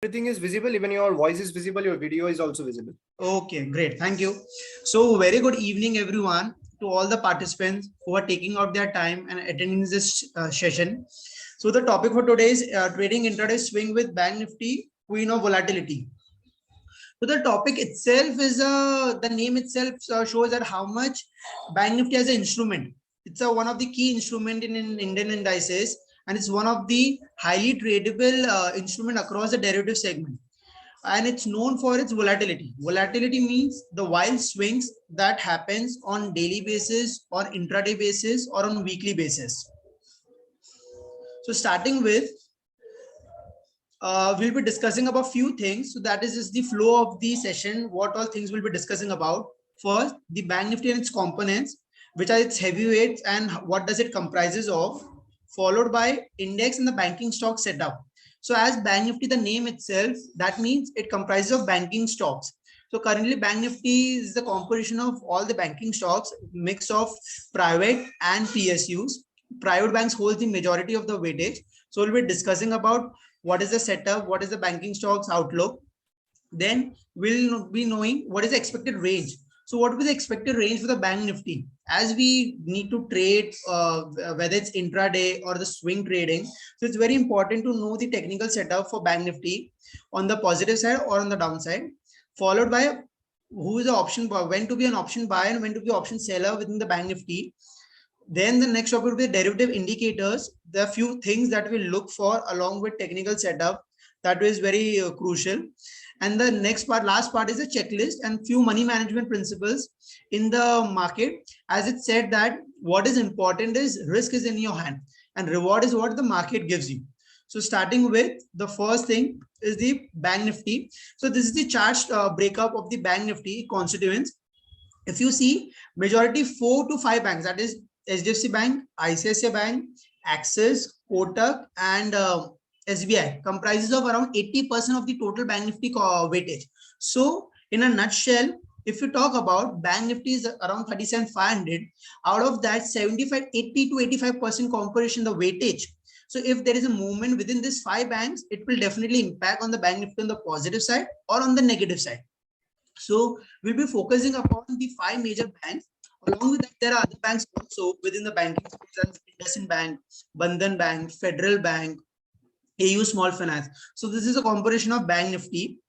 Everything is visible, even your voice is visible, your video is also visible. Okay, great. Thank you. So, very good evening, everyone, to all the participants who are taking out their time and attending this session. So, the topic for today is trading intraday swing with Bank Nifty, Queen of Volatility. So, the topic itself is the name itself shows that how much Bank Nifty as an instrument. It's one of the key instrument in Indian indices, and it's one of the highly tradable instrument across the derivative segment, and it's known for its volatility. Volatility means the wild swings that happens on daily basis, or intraday basis, or on weekly basis. So starting with, we'll be discussing about few things. So that is just the flow of the session. What all things we'll be discussing about. First, the Bank Nifty and its components, which are its heavyweights and what does it comprises of. Followed by index and the banking stock setup. So as Bank Nifty, the name itself, that means it comprises of banking stocks. So currently Bank Nifty is the composition of all the banking stocks, mix of private and PSUs. Private banks hold the majority of the weightage. So we'll be discussing about what is the setup, what is the banking stocks outlook. Then we'll be knowing what is the expected range. So what will be the expected range for the Bank Nifty? As we need to trade, whether it's intraday or the swing trading, so it's very important to know the technical setup for Bank Nifty on the positive side or on the downside, followed by who is the option, when to be an option buyer and when to be option seller within the Bank Nifty. Then the next topic will be derivative indicators. There are few things that we look for along with technical setup that is very crucial. And the next part, last part, is a checklist and few money management principles in the market. As it said that what is important is risk is in your hand and reward is what the market gives you. So starting with the first thing is the Bank Nifty. So this is the chart breakup of the Bank Nifty constituents. If you see, majority 4 to 5 banks, that is HDFC Bank, ICICI Bank, Axis, Kotak, and SBI comprises of around 80% of the total Bank Nifty weightage. So in a nutshell, if you talk about Bank Nifty is around 37,500, out of that 80 to 85% composition, the weightage. So if there is a movement within these 5 banks, it will definitely impact on the Bank Nifty on the positive side or on the negative side. So we'll be focusing upon the 5 major banks. Along with that, there are other banks also within the banking sector: IndusInd Bank, Bandhan Bank, Federal Bank, AU Small Finance. So this is a composition of Bank Nifty.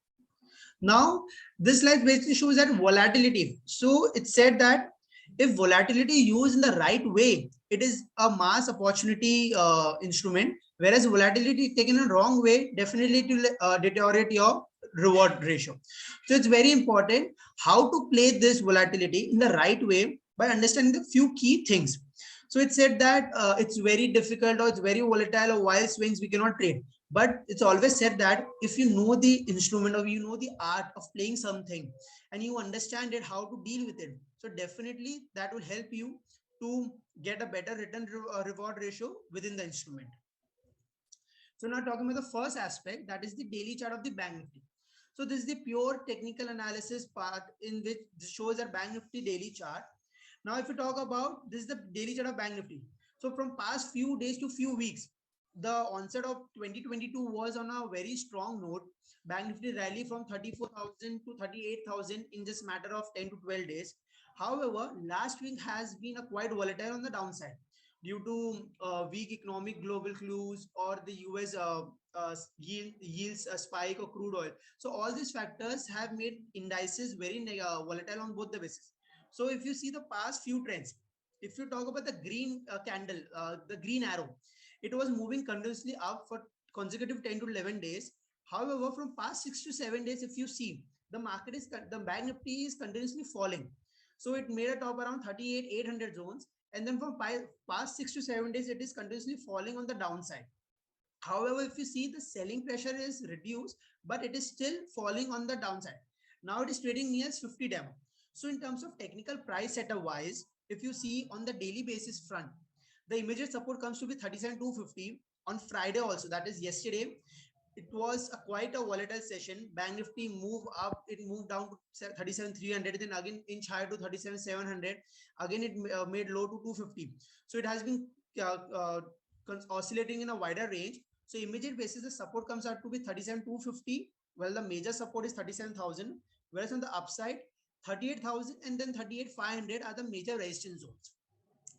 Now, this slide basically shows that volatility. So it said that if volatility used in the right way, it is a mass opportunity instrument, whereas volatility taken in a wrong way, definitely it will deteriorate your reward ratio. So it's very important how to play this volatility in the right way by understanding the few key things. So it said that it's very difficult or it's very volatile or wild swings we cannot trade. But it's always said that if you know the instrument or you know the art of playing something and you understand it, how to deal with it, so definitely that will help you to get a better return reward ratio within the instrument. So now talking about the first aspect, that is the daily chart of the Bank Nifty. So this is the pure technical analysis part in which this shows our Bank Nifty daily chart. Now if you talk about, this is the daily chart of Bank Nifty. So from past few days to few weeks, the onset of 2022 was on a very strong note. Bank Nifty rally from 34,000 to 38,000 in just matter of 10 to 12 days. However, last week has been a quite volatile on the downside due to weak economic global clues or the US yields spike or crude oil. So all these factors have made indices very volatile on both the bases. So if you see the past few trends, if you talk about the green candle, the green arrow, it was moving continuously up for consecutive 10 to 11 days. However, from past 6 to 7 days, if you see, the Bank Nifty is continuously falling. So it made a top around 38,800 zones. And then from past 6 to 7 days, it is continuously falling on the downside. However, if you see, the selling pressure is reduced, but it is still falling on the downside. Now it is trading near 50 demo. So in terms of technical price setup wise, if you see on the daily basis front, the immediate support comes to be 37,250 on Friday also, that is yesterday. It was quite a volatile session. Bank Nifty moved up, it moved down to 37,300, then again inch higher to 37,700. Again, it made low to 250. So it has been oscillating in a wider range. So immediate basis, the support comes out to be 37,250. Well, the major support is 37,000. Whereas on the upside, 38,000 and then 38,500 are the major resistance zones.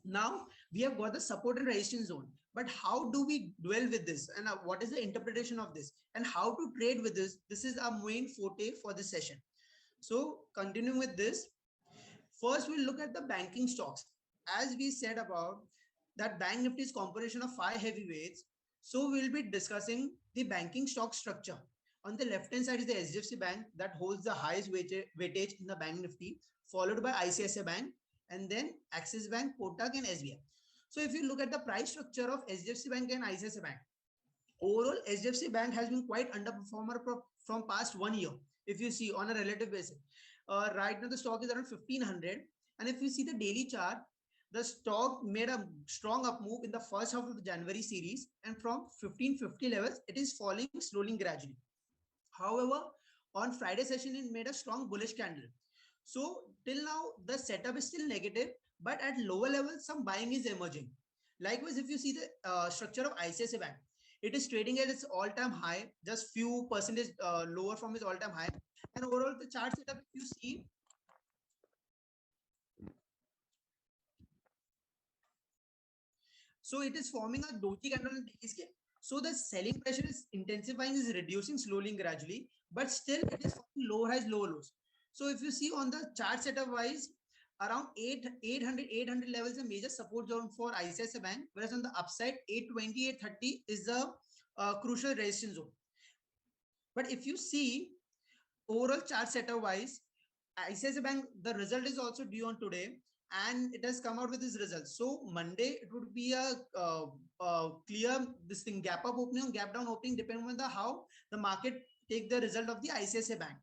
Now we have got the support and resistance zone, but how do we dwell with this, and what is the interpretation of this, and how to trade with this? This is our main forte for this session. So continuing with this, first we'll look at the banking stocks. As we said about that, Bank Nifty is composition of 5 heavyweights. So we'll be discussing the banking stock structure. On the left hand side is the HDFC Bank that holds the highest weightage in the Bank Nifty, followed by ICICI Bank, and then Axis Bank, Kotak, and SBI. So if you look at the price structure of HDFC Bank and ICICI Bank, overall HDFC Bank has been quite underperformer from past 1 year. If you see on a relative basis, right now the stock is around 1500, and if you see the daily chart, the stock made a strong up move in the first half of the January series, and from 1550 levels it is falling slowly gradually. However, on Friday session it made a strong bullish candle. So till now the setup is still negative, but at lower levels some buying is emerging. Likewise, if you see the structure of ICICI Bank, it is trading at its all-time high, just few percentage lower from its all-time high. And overall the chart setup, if you see, so it is forming a doji candle on daily scale. So the selling pressure is intensifying, is reducing slowly and gradually, but still it is forming lower highs, lower lows. So if you see on the chart setup wise, around 800 levels a major support zone for ICICI Bank, whereas on the upside 820, 830 is the crucial resistance zone. But if you see overall chart setup wise, ICICI Bank, the result is also due on today, and it has come out with this result. So Monday it would be a clear this thing, gap up opening or gap down opening, depending on the how the market take the result of the ICICI Bank.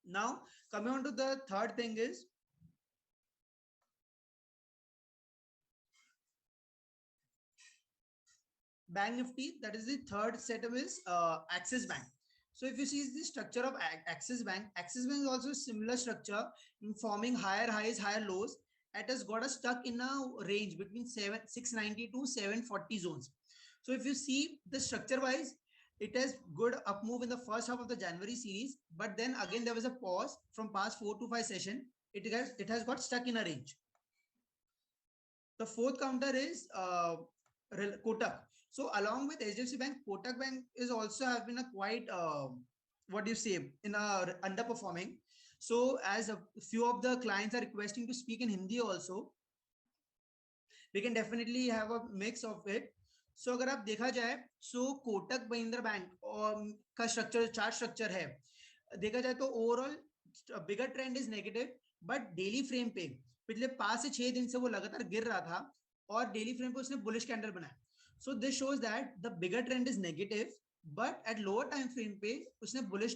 Now coming on to the third thing is Bank Nifty. That is the third setup is Axis Bank. So if you see the structure of Axis Bank is also similar structure in forming higher highs, higher lows. It has got us stuck in a range between 690 to 740 zones. So if you see the structure wise, it has good up move in the first half of the January series, but then again there was a pause from past 4 to 5 session. It has got stuck in a range. The fourth counter is Kotak. So along with HDFC Bank, Kotak Bank is also have been a quite what do you say, in a underperforming. So as a few of the clients are requesting to speak in Hindi also, we can definitely have a mix of it. So अगर आप देखा जाए, so Kotak Mahindra Bank का structure, chart structure है, देखा जाए तो overall bigger trend is negative, but daily frame पे पिछले 5 से 6 दिन से वो लगातार गिर रहा था और daily frame पे उसने bullish candle बनाया. So this shows that the bigger trend is negative, but at lower time frame पे उसने bullish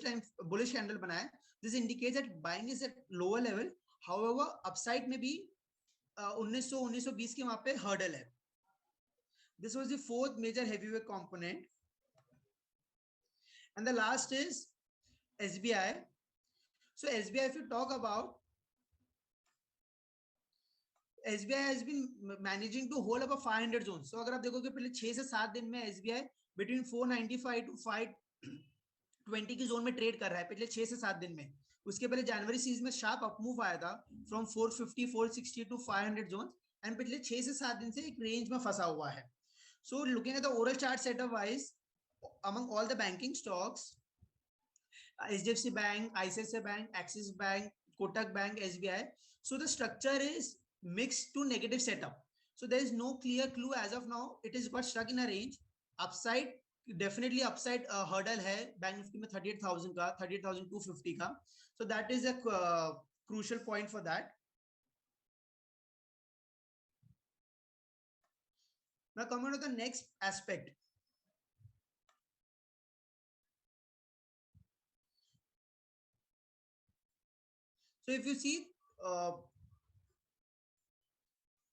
candle बनाया. This indicates that buying is at lower level. However, upside में भी 1920 के वहां पे hurdle है. This was the fourth major heavyweight component. And the last is SBI. So SBI, if you talk about, SBI has been managing to hold up a 500 zone. So अगर आप देखोगे पहले 6 से 7 दिन में SBI between 495 to 520 की zone में trade कर रहा है पिछले 6 से 7 दिन में. उसके पहले जनवरी सीरीज में शार्प अप मूव आया था फ्रॉम 450 460 टू 500 जोन, एंड पिछले 6 से 7 दिन से एक रेंज में फंसा हुआ है. So looking at the overall chart setup wise, among all the banking stocks, HDFC Bank, ICICI Bank, Axis Bank, Kotak Bank, SBI, so the structure is mixed to negative setup. So there is no clear clue as of now. It is got stuck in a range. Upside, definitely upside hurdle है bank Nifty में 38,000 का, 38,250 का. So that is a crucial point for that. Now coming to the next aspect. So if you see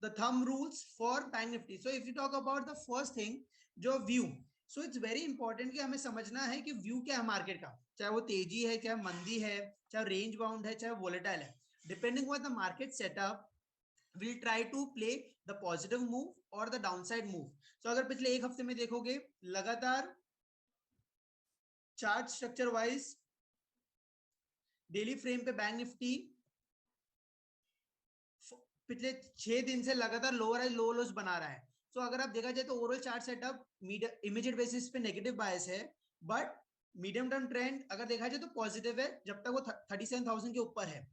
the thumb rules for Bank Nifty. So if you talk about the first thing, जो view. So it's very important कि हमें समझना है कि view क्या है market का, चाहे वो तेजी है, चाहे मंदी है, चाहे रेंज बाउंड है, चाहे वोलेटाइल है. Depending on the market setup, will try to play the positive move or the downside move. So अगर पिछले एक हफ्ते में देखोगे लगातार chart structure wise daily frame पे बैंक निफ्टी पिछले 6 दिन से लगातार लोअर हाई लोअर लोज बना रहा है. सो अगर आप देखा जाए तो overall chart setup immediate basis पे नेगेटिव बायस है, बट मीडियम टर्म ट्रेंड अगर देखा जाए तो पॉजिटिव है जब तक वो 37,000 के ऊपर है.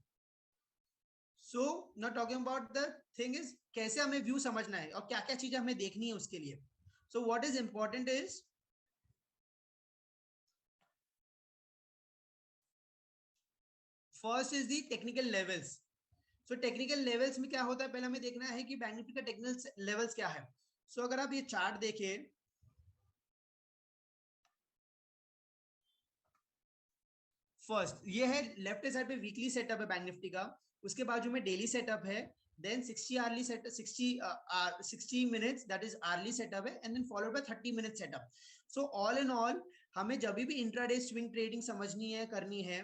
So not talking about the thing is कैसे हमें व्यू समझना है और क्या क्या चीजें हमें देखनी है उसके लिए. So what is important is first is the technical levels. So technical levels में क्या होता है, पहले हमें देखना है कि बैंक निफ्टी का टेक्निकल लेवल्स क्या है. सो अगर आप ये चार्ट देखें, फर्स्ट ये है लेफ्ट साइड पे वीकली सेटअप है बैंक निफ्टी का, उसके बाजू में डेली सेटअप है, then 60 hourly set 60 minutes that is hourly setup है, and then followed by 30 minute setup. So all in all हमें जब भी इंट्राडे स्विंग ट्रेडिंग समझनी है करनी है,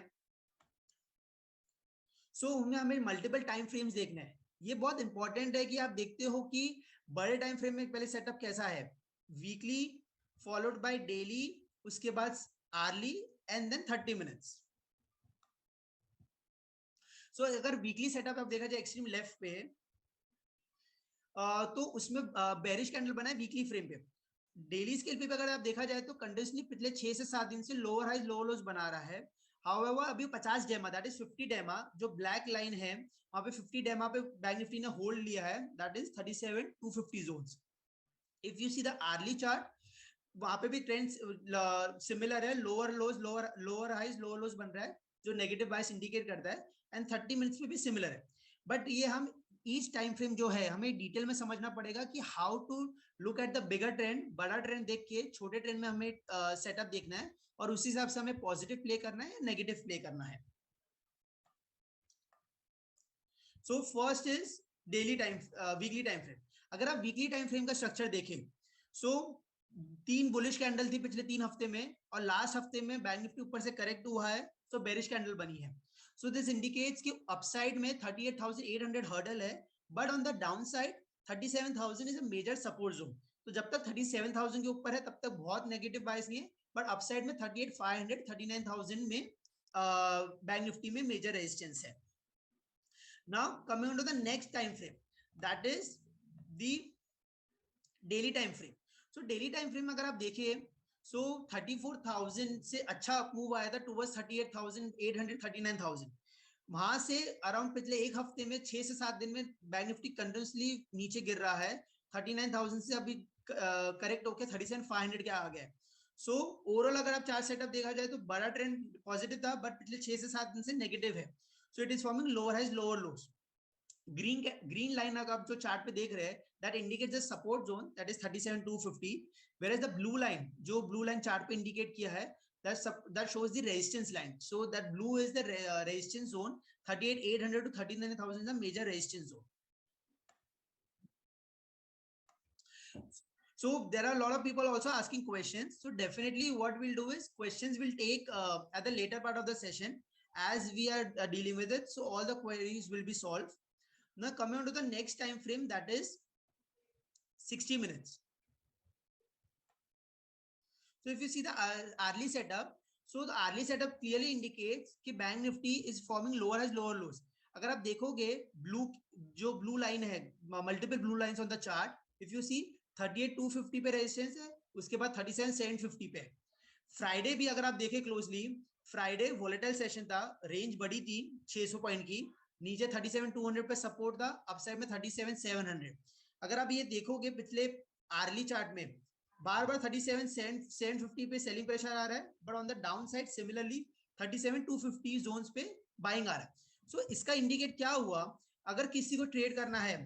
सो हमें मल्टीपल टाइम फ्रेम्स देखना है. ये बहुत इंपॉर्टेंट है कि आप देखते हो कि बड़े टाइम फ्रेम में पहले सेटअप कैसा है, वीकली फॉलोड बाय डेली, उसके बाद आरली एंड देन 30 मिनट्स. सो अगर वीकली सेटअप आप देखा जाए एक्सट्रीम लेफ्ट पे, तो उसमें बेरिश कैंडल बना है वीकली फ्रेम पे. डेली स्केल पे अगर आप देखा जाए तो कंटिन्यूसली पिछले 6 से 7 दिन से लोअर हाई लोअर लोज बना रहा है. However, अभी 50 डेमा दैट इज 50 डेमा जो ब्लैक लाइन है वहां पे 50 डेमा पे बैंक निफ्टी ने होल्ड लिया है, that is 37,250 zones. If you see the hourly chart, वहां पे भी ट्रेंड सिमिलर है, lower lows lower highs lower lows बन रहा है जो नेगेटिव बायस इंडिकेट करता है, एंड 30 मिनट्स में भी सिमिलर है. बट ये हम ईच टाइम फ्रेम जो है हमें डिटेल में समझना पड़ेगा कि how to look at the bigger trend. बड़ा ट्रेंड देख के छोटे ट्रेंड में हमें सेटअप देखना है और उसी हिसाब से हमें पॉजिटिव प्ले करना है या नेगेटिव प्ले करना है. So first is daily time weekly time frame. अगर आप वीकली टाइम फ्रेम का स्ट्रक्चर देखें, सो 3 बुलिश कैंडल थी पिछले 3 हफ्ते में और लास्ट हफ्ते में बैंक निफ्टी ऊपर से करेक्ट हुआ है, सो बेरिश कैंडल बनी है. सो दिस इंडिकेट्स कि अपसाइड में 38,800 हर्डल है, but on the downside 37,000 is a major support zone. तो जब तक 37,000 के ऊपर है तब तक बहुत नेगेटिव बायस नहीं है, बट अपसाइड में 38,500 39,000 में बैंक निफ्टी में मेजर रेजिस्टेंस है. Now coming on to the next time frame, that is the daily time frame. So daily time frame अगर आप देखिए, so 34,000 से अच्छा मूव आया था towards 38,800 39,000. वहां से अराउंड पिछले एक हफ्ते में 6 से 7 दिन में बैंक निफ्टी कंटिन्यूसली नीचे गिर रहा है. 39,000 से अभी करेक्ट होकर 37,500 के आ गया. सो ओवरऑल अगर आप चार्ट सेटअप देखा जाए तो बड़ा ट्रेंड पॉजिटिव था, बट पिछले 6 से 7 दिन से नेगेटिव है. So it is forming lower highs, lower lows. Green line आप जो चार्ट पे देख रहे हैं, that indicates the support zone, that is 37,250. Whereas the blue line, जो blue line चार्ट पे इंडिकेट किया है, that shows the resistance line. So that blue is the resistance zone. 38,800 to 39,000 is the major resistance zone. So there are a lot of people also asking questions. So definitely what we'll do is questions will take at the later part of the session as we are dealing with it. So all the queries will be solved. Now coming on to the next time frame, that is 60 minutes. So if you see the early setup, so the early setup clearly indicates कि bank Nifty is forming lower highs, lower lows. अगर आप देखोगे जो blue line है, multiple blue lines on the chart, if you see 38,250 पे resistance है, उसके बाद 37,750 पे. फ्राइडे भी अगर आप देखें क्लोजली, फ्राइडे वोलेटाइल सेशन था, रेंज बड़ी थी 600 पॉइंट की, नीचे 37,200 पे सपोर्ट था, अपसाइड में 37,700. अगर आप ये देखोगे पिछले आर्ली चार्ट में बार बार 37,750 पे सेलिंग प्रेशर आ रहा है, but on the downside similarly 37,250 zones पे बाइंग आ रहा है. सो इसका इंडिकेट क्या हुआ, अगर किसी को ट्रेड करना है,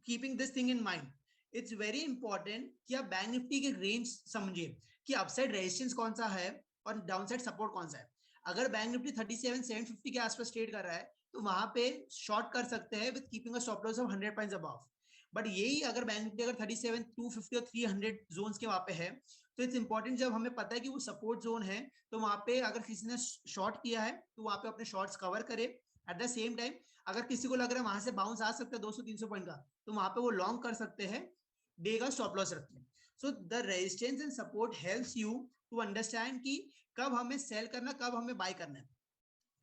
keeping this thing in mind, it's very important कि आप बैंक निफ्टी के रेंज समझिए कि अपसाइड रेजिस्टेंस कौन सा है और डाउन साइड सपोर्ट कौन सा है. अगर बैंक निफ्टी 37,750 के आसपास ट्रेड कर रहा है तो वहां पे शॉर्ट कर सकते हैं with keeping a stop loss of 100 points above. But यही अगर बैंक निफ्टी अगर 37,250 और 300 जोन्स के वहां पे है, तो इट्स इंपॉर्टेंट जब हमें पता है कि वो सपोर्ट जोन है, तो वहां पे अगर किसी ने शॉर्ट किया है तो वहां पे अपने शॉर्ट्स कवर करे एट द सेम टाइम अगर किसी को लग रहा है वहां से बाउंस आ सकता है 200-300 पॉइंट का, तो वहां पे वो लॉन्ग कर सकते हैं, डे का स्टॉप लॉस रख के। So the resistance and support helps you to understand कि कब हमें सेल करना, कब हमें बाय करना है।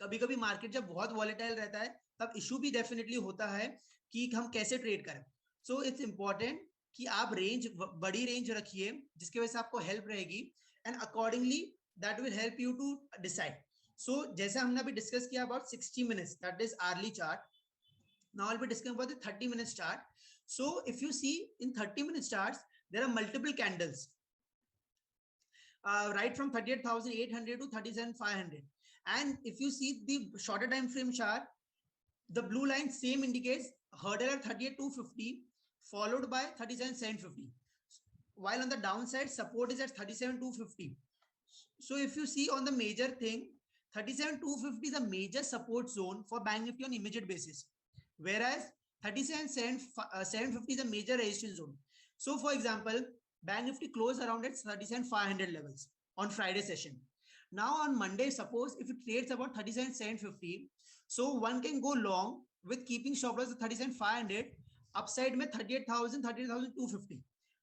कभी कभी मार्केट जब बहुत वॉलेटाइल रहता है तब इशू भी डेफिनेटली होता है कि हम कैसे ट्रेड करें। सो इट्स इंपॉर्टेंट कि आप रेंज, बड़ी रेंज रखिए जिसकी वजह से आपको हेल्प रहेगी, and accordingly that will help you to decide. So जैसे हमने अभी डिस्कस किया about 60 minutes, that is hourly chart. Now I'll be discussing about the 30 minutes chart. So if you see in 30 minutes charts, there are multiple candles, right from 38,800 to 37,500. And if you see the shorter time frame chart, the blue line same indicates hurdle at 38,250 followed by 37,750. While on the downside, support is at 37,250. So if you see on the major thing, 37,250 is a major support zone for Bank Nifty on immediate basis, whereas 37,750 is a major resistance zone. So for example, Bank Nifty closed around at 37,500 levels on Friday session. Now on Monday, suppose if it trades about 37,750, so one can go long with keeping stop loss at 37,500, upside में 38,000, 38,250.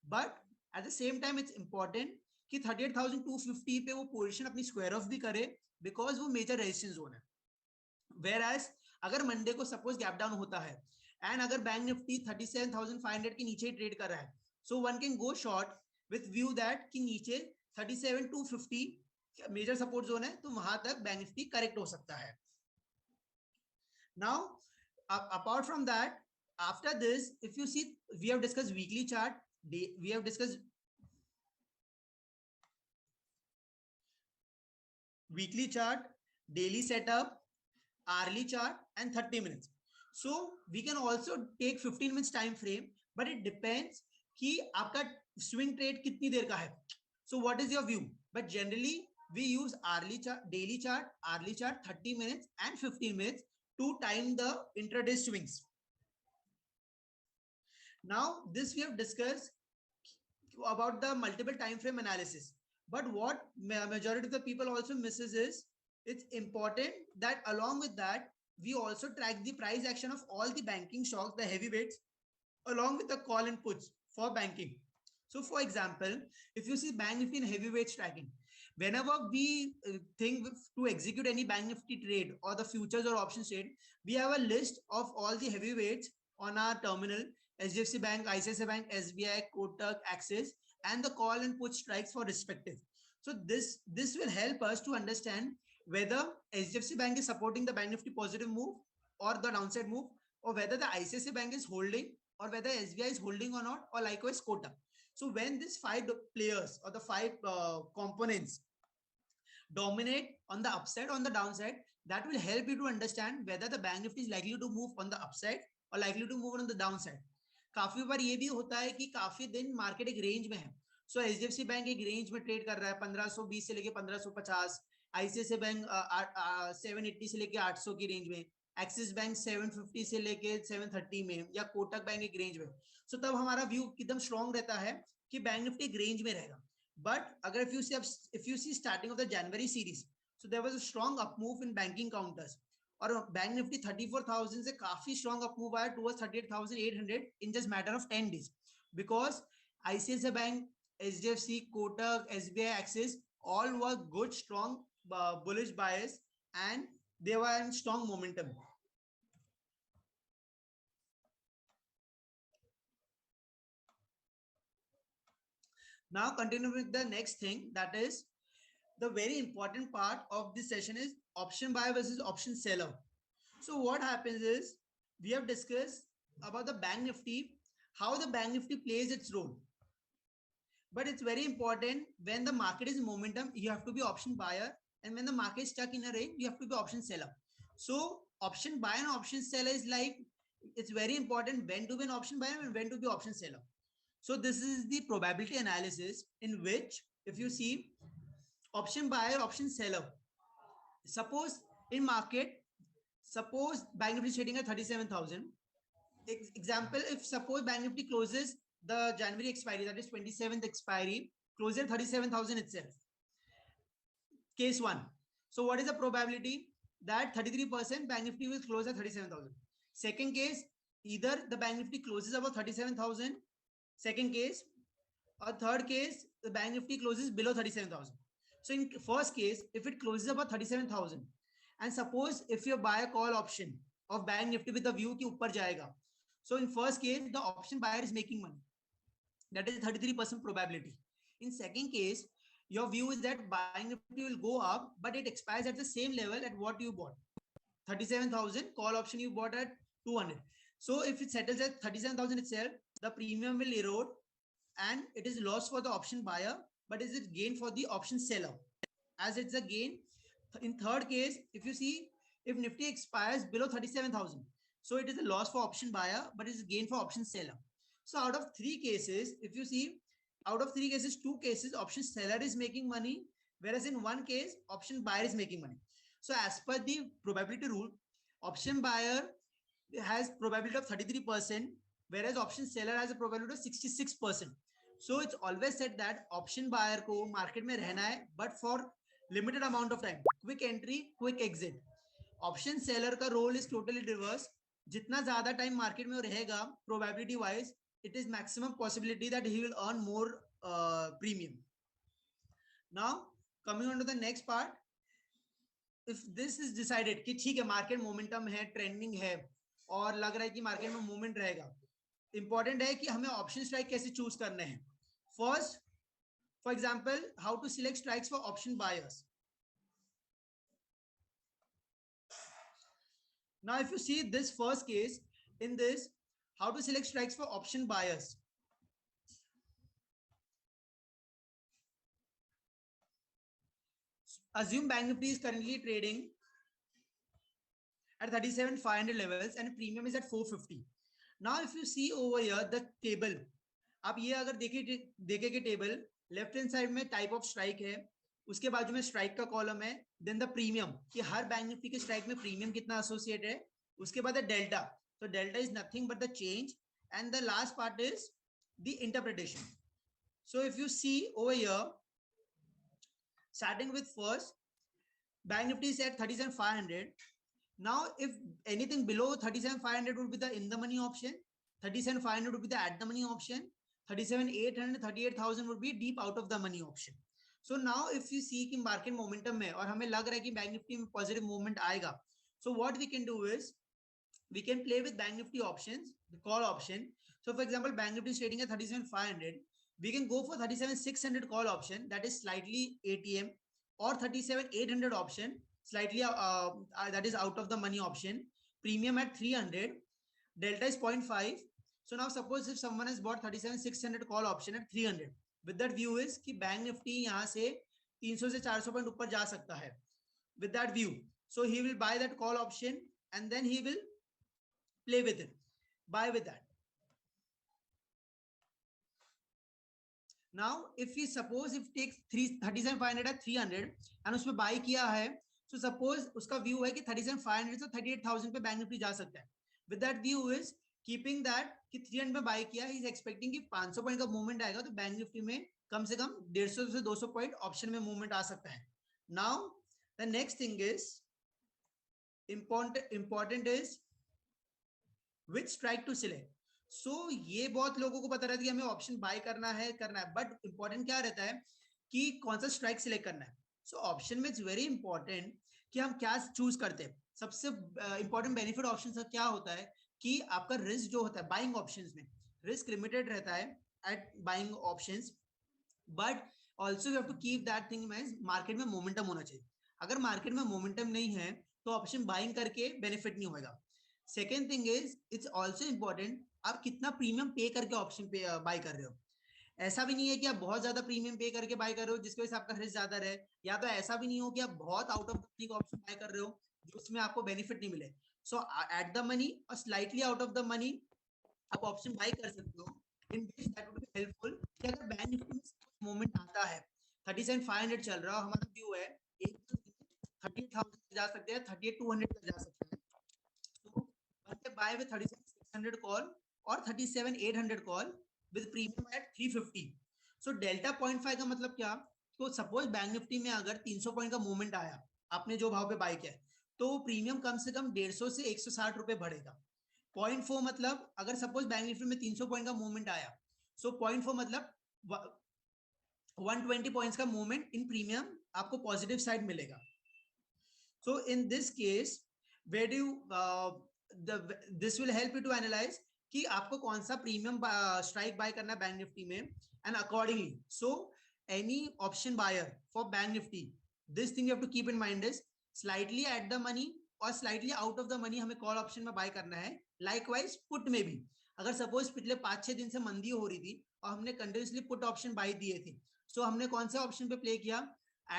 But at the same time, it's important कि 38,250 पे वो position अपनी square of भी करे, because वो major resistance zone है. Whereas अगर मंडे को सपोज गैप डाउन होता है एंड अगर बैंक निफ्टी 37,500 के नीचे ट्रेड कर रहा है, so one can go short with Vue that कि नीचे 37,250 मेजर सपोर्ट जोन है, तो वहां तक बैंक निफ्टी करेक्ट हो सकता है. Now apart from that, after this, if you see, we have discussed weekly chart, we have discussed weekly chart, daily setup, hourly chart, and 30 minutes. So we can also take 15 minutes time frame, but it depends कि आपका swing trade कितनी देर का है. So what is your view? But generally we use hourly chart, daily chart, hourly chart, 30 minutes and 15 minutes to time the intraday swings. Now this we have discussed about the multiple time frame analysis, but what majority of the people also misses is it's important that along with that we also track the price action of all the banking stocks, the heavyweights, along with the call and puts for banking. So for example, if you see Bank Nifty and heavyweights tracking, whenever we think to execute any Bank Nifty trade or the futures or options trade, we have a list of all the heavyweights on our terminal: HDFC Bank, ICICI Bank, SBI, Kotak, Axis, and the call and put strikes for respective. So this will help us to understand whether HDFC Bank is supporting the Bank Nifty positive move or the downside move, or whether the ICICI Bank is holding, or whether SBI is holding or not, or likewise Kotak. So when these 5 players or the 5 components dominate on the upside, on the downside, that will help you to understand whether the Bank Nifty is likely to move on the upside or likely to move on the downside. काफी बार ये भी होता है कि काफी दिन market एक range में है. सो एचडीएफसी बैंक एक रेंज में ट्रेड कर रहा है 1520 से लेके 1550, आईसीआईसीआई बैंक 780 से लेके 800 की रेंज में, एक्सिस बैंक 750 से लेके 730 में, या कोटक बैंक एक रेंज में. सो तब हमारा व्यू एकदम स्ट्रॉन्ग रहता है कि बैंक निफ्टी एक रेंज में रहेगा. बट अगर if you see starting of the January series, so there was a strong up move in banking counters, और बैंक निफ्टी 34,000 से काफी स्ट्रॉन्ग अप मूव आया towards 38,800 in just matter of 10 days, because ICICI bank, HDFC, Kotak, SBI, axis all were good strong bullish bias and they were in strong momentum. Now continue with the next thing, that is the very important part of this session is option buyer versus option seller. So what happens is we have discussed about the Bank Nifty, how the Bank Nifty plays its role. But it's very important when the market is momentum, you have to be option buyer, and when the market is stuck in a range, you have to be option seller. So option buyer and option seller is like, it's very important when to be an option buyer and when to be option seller. So this is the probability analysis in which if you see option buyer, option seller, suppose in market, suppose Bank Nifty is trading at 37,000. Example, if suppose Bank Nifty closes the January expiry, that is 27th expiry, closes at 37,000 itself. Case 1. So what is the probability? that 33% Bank Nifty will close at 37,000. Second case, either the Bank Nifty closes above 37,000. Second case, or third case, the Bank Nifty closes below 37,000. So in first case, if it closes above 37,000, and suppose if you buy a call option of Bank Nifty with the view कि ऊपर जाएगा, so in first case the option buyer is making money, that is 33% probability. In second case, your view is that Bank Nifty will go up, but it expires at the same level at what you bought, 37,000. Call option you bought at 200. So if it settles at 37,000 itself, the premium will erode, and it is loss for the option buyer, but is it gain for the option seller, as it's a gain. In third case, if you see, if Nifty expires below 37,000, so it is a loss for option buyer, but it is gain for option seller. So out of three cases, if you see, out of three cases, two cases option seller is making money, whereas in one case option buyer is making money. So as per the probability rule, option buyer has probability of 33%, whereas option seller has a probability of 66%. So it's always said that option buyer को market में रहना है, but for limited amount of time, quick entry, quick exit. Option seller का role is totally reverse. जितना ज्यादा time market में रहेगा, probability wise, it is maximum possibility that he will earn more premium. Now coming on to the next part, if this is decided कि ठीक है market momentum है, trending है, और लग रहा है कि मार्केट में मूवमेंट रहेगा, इंपॉर्टेंट है कि हमें ऑप्शन स्ट्राइक कैसे चूज करने हैं. First, for example, how to select strikes for option buyers. Now if you see this first case, in this, how to select strikes for option buyers. Assume Bank Nifty is currently trading at 37,500 levels and premium is at 450. Now if you see over here the table, आप ये अगर देखे कि table left hand side में type of strike है, उसके बाजू में स्ट्राइक का कॉलम है, देन द प्रीमियम कि हर बैंक निफ्टी के स्ट्राइक में प्रीमियम कितना एसोसिएट है, उसके बाद डेल्टा. तो delta is nothing but the change, and the last part is the interpretation. So if you see over here, starting with first, Bank Nifty is at 37,500. Now if anything below 37,500 would be the in the money option, 37,500 would be the at the money option, 37,800, 38,000 would be deep out of the money option. So now if you see कि market momentum में और हमें लग रहा है कि Bank Nifty में positive movement आएगा, so what we can do is we can play with Bank Nifty options, the call option. So for example, Bank Nifty is trading at 37,500. We can go for 37,600 call option, that is slightly ATM, or 37,800 option, slightly that is out of the money option, premium at 300, delta is 0.5. So now suppose if someone has bought 37,600 call option at 300, with that view is कि Bank Nifty यहाँ से 300 से 400 point ऊपर जा सकता है, with that view, so he will buy that call option and then he will play with it, buy with that. Now if we suppose if takes 37,500 at 300 and उसमें buy किया है, so suppose उसका view है कि 37,500 से 38,000 पे Bank Nifty जा सकता है. With that view is keeping that कि 300 में buy किया, he is expecting कि 500 पॉइंट का मूवमेंट आएगा, तो Bank Nifty में कम से कम 150 से 200 पॉइंट ऑप्शन में मूवमेंट आ सकता है. Now the next thing is important is which strike to select. So ये बहुत लोगों को पता रहता है कि हमें ऑप्शन बाय करना है, बट इंपॉर्टेंट क्या रहता है कि कौन सा स्ट्राइक सिलेक्ट करना है. सो ऑप्शन में इट्स वेरी इंपॉर्टेंट कि हम क्या चूज करते हैं. सबसे इंपॉर्टेंट बेनिफिट ऑप्शन का क्या होता है कि आपका रिस्क जो होता है बाइंग ऑप्शंस में, रिस्क लिमिटेड रहता है at buying options, but also you have to keep that thing में मार्केट में मोमेंटम होना चाहिए. अगर मार्केट में मोमेंटम नहीं है तो ऑप्शन बाइंग करके बेनिफिट नहीं होगा. Second thing is it's also important आप कितना प्रीमियम पे करके ऑप्शन पे बाय कर रहे हो. ऐसा भी नहीं है कि आप बहुत ज्यादा प्रीमियम पे करके बाय कर रहे हो जिसकी वजह से आपका रिस्क ज्यादा रहे, या तो ऐसा भी नहीं हो कि आप बहुत out of the money option buy कर रहे हो जिसमें आपको बेनिफिट नहीं मिले. सो एट द मनी और slightly out of the money आप ऑप्शन बाय कर सकते हो. In this that would be helpful कि अगर बैंक निफ्टी में मोमेंट आता है, 37,500 चल रहा है, हमारा व्यू है एक 38,000 जा सकते हैं, 38,200 तक जा सकते हैं. तो बाय विद 37,600 कॉल और 37,800 call with premium at 350. So delta 0.5 का मतलब क्या, तो सपोज बैंक निफ्टी में अगर 300 पॉइंट का मूवमेंट आया, आपने जो भाव पे बाय किया, तो प्रीमियम कम से कम 150 से 160 रुपए बढ़ेगा। 0.4 मतलब अगर सपोज बैंक निफ्टी में 300 पॉइंट का मूवमेंट आया, सो 0.4 मतलब 120 पॉइंट्स का मूवमेंट इन प्रीमियम आपको पॉजिटिव साइड मिलेगा। So in this case where do you this will help you to analyze कि आपको कौन सा प्रीमियम स्ट्राइक बाय करना है बैंक निफ्टी में, and accordingly so any option buyer for bank Nifty, this thing you have to keep in mind is slightly at the money और slightly out of the money हमें call option में buy करना है। Likewise put में भी, अगर suppose पिछले 5-6 दिन से मंदी हो रही थी और हमने कंटिन्यूसली पुट ऑप्शन बाय दिए थे, सो हमने कौन से ऑप्शन पे प्ले किया,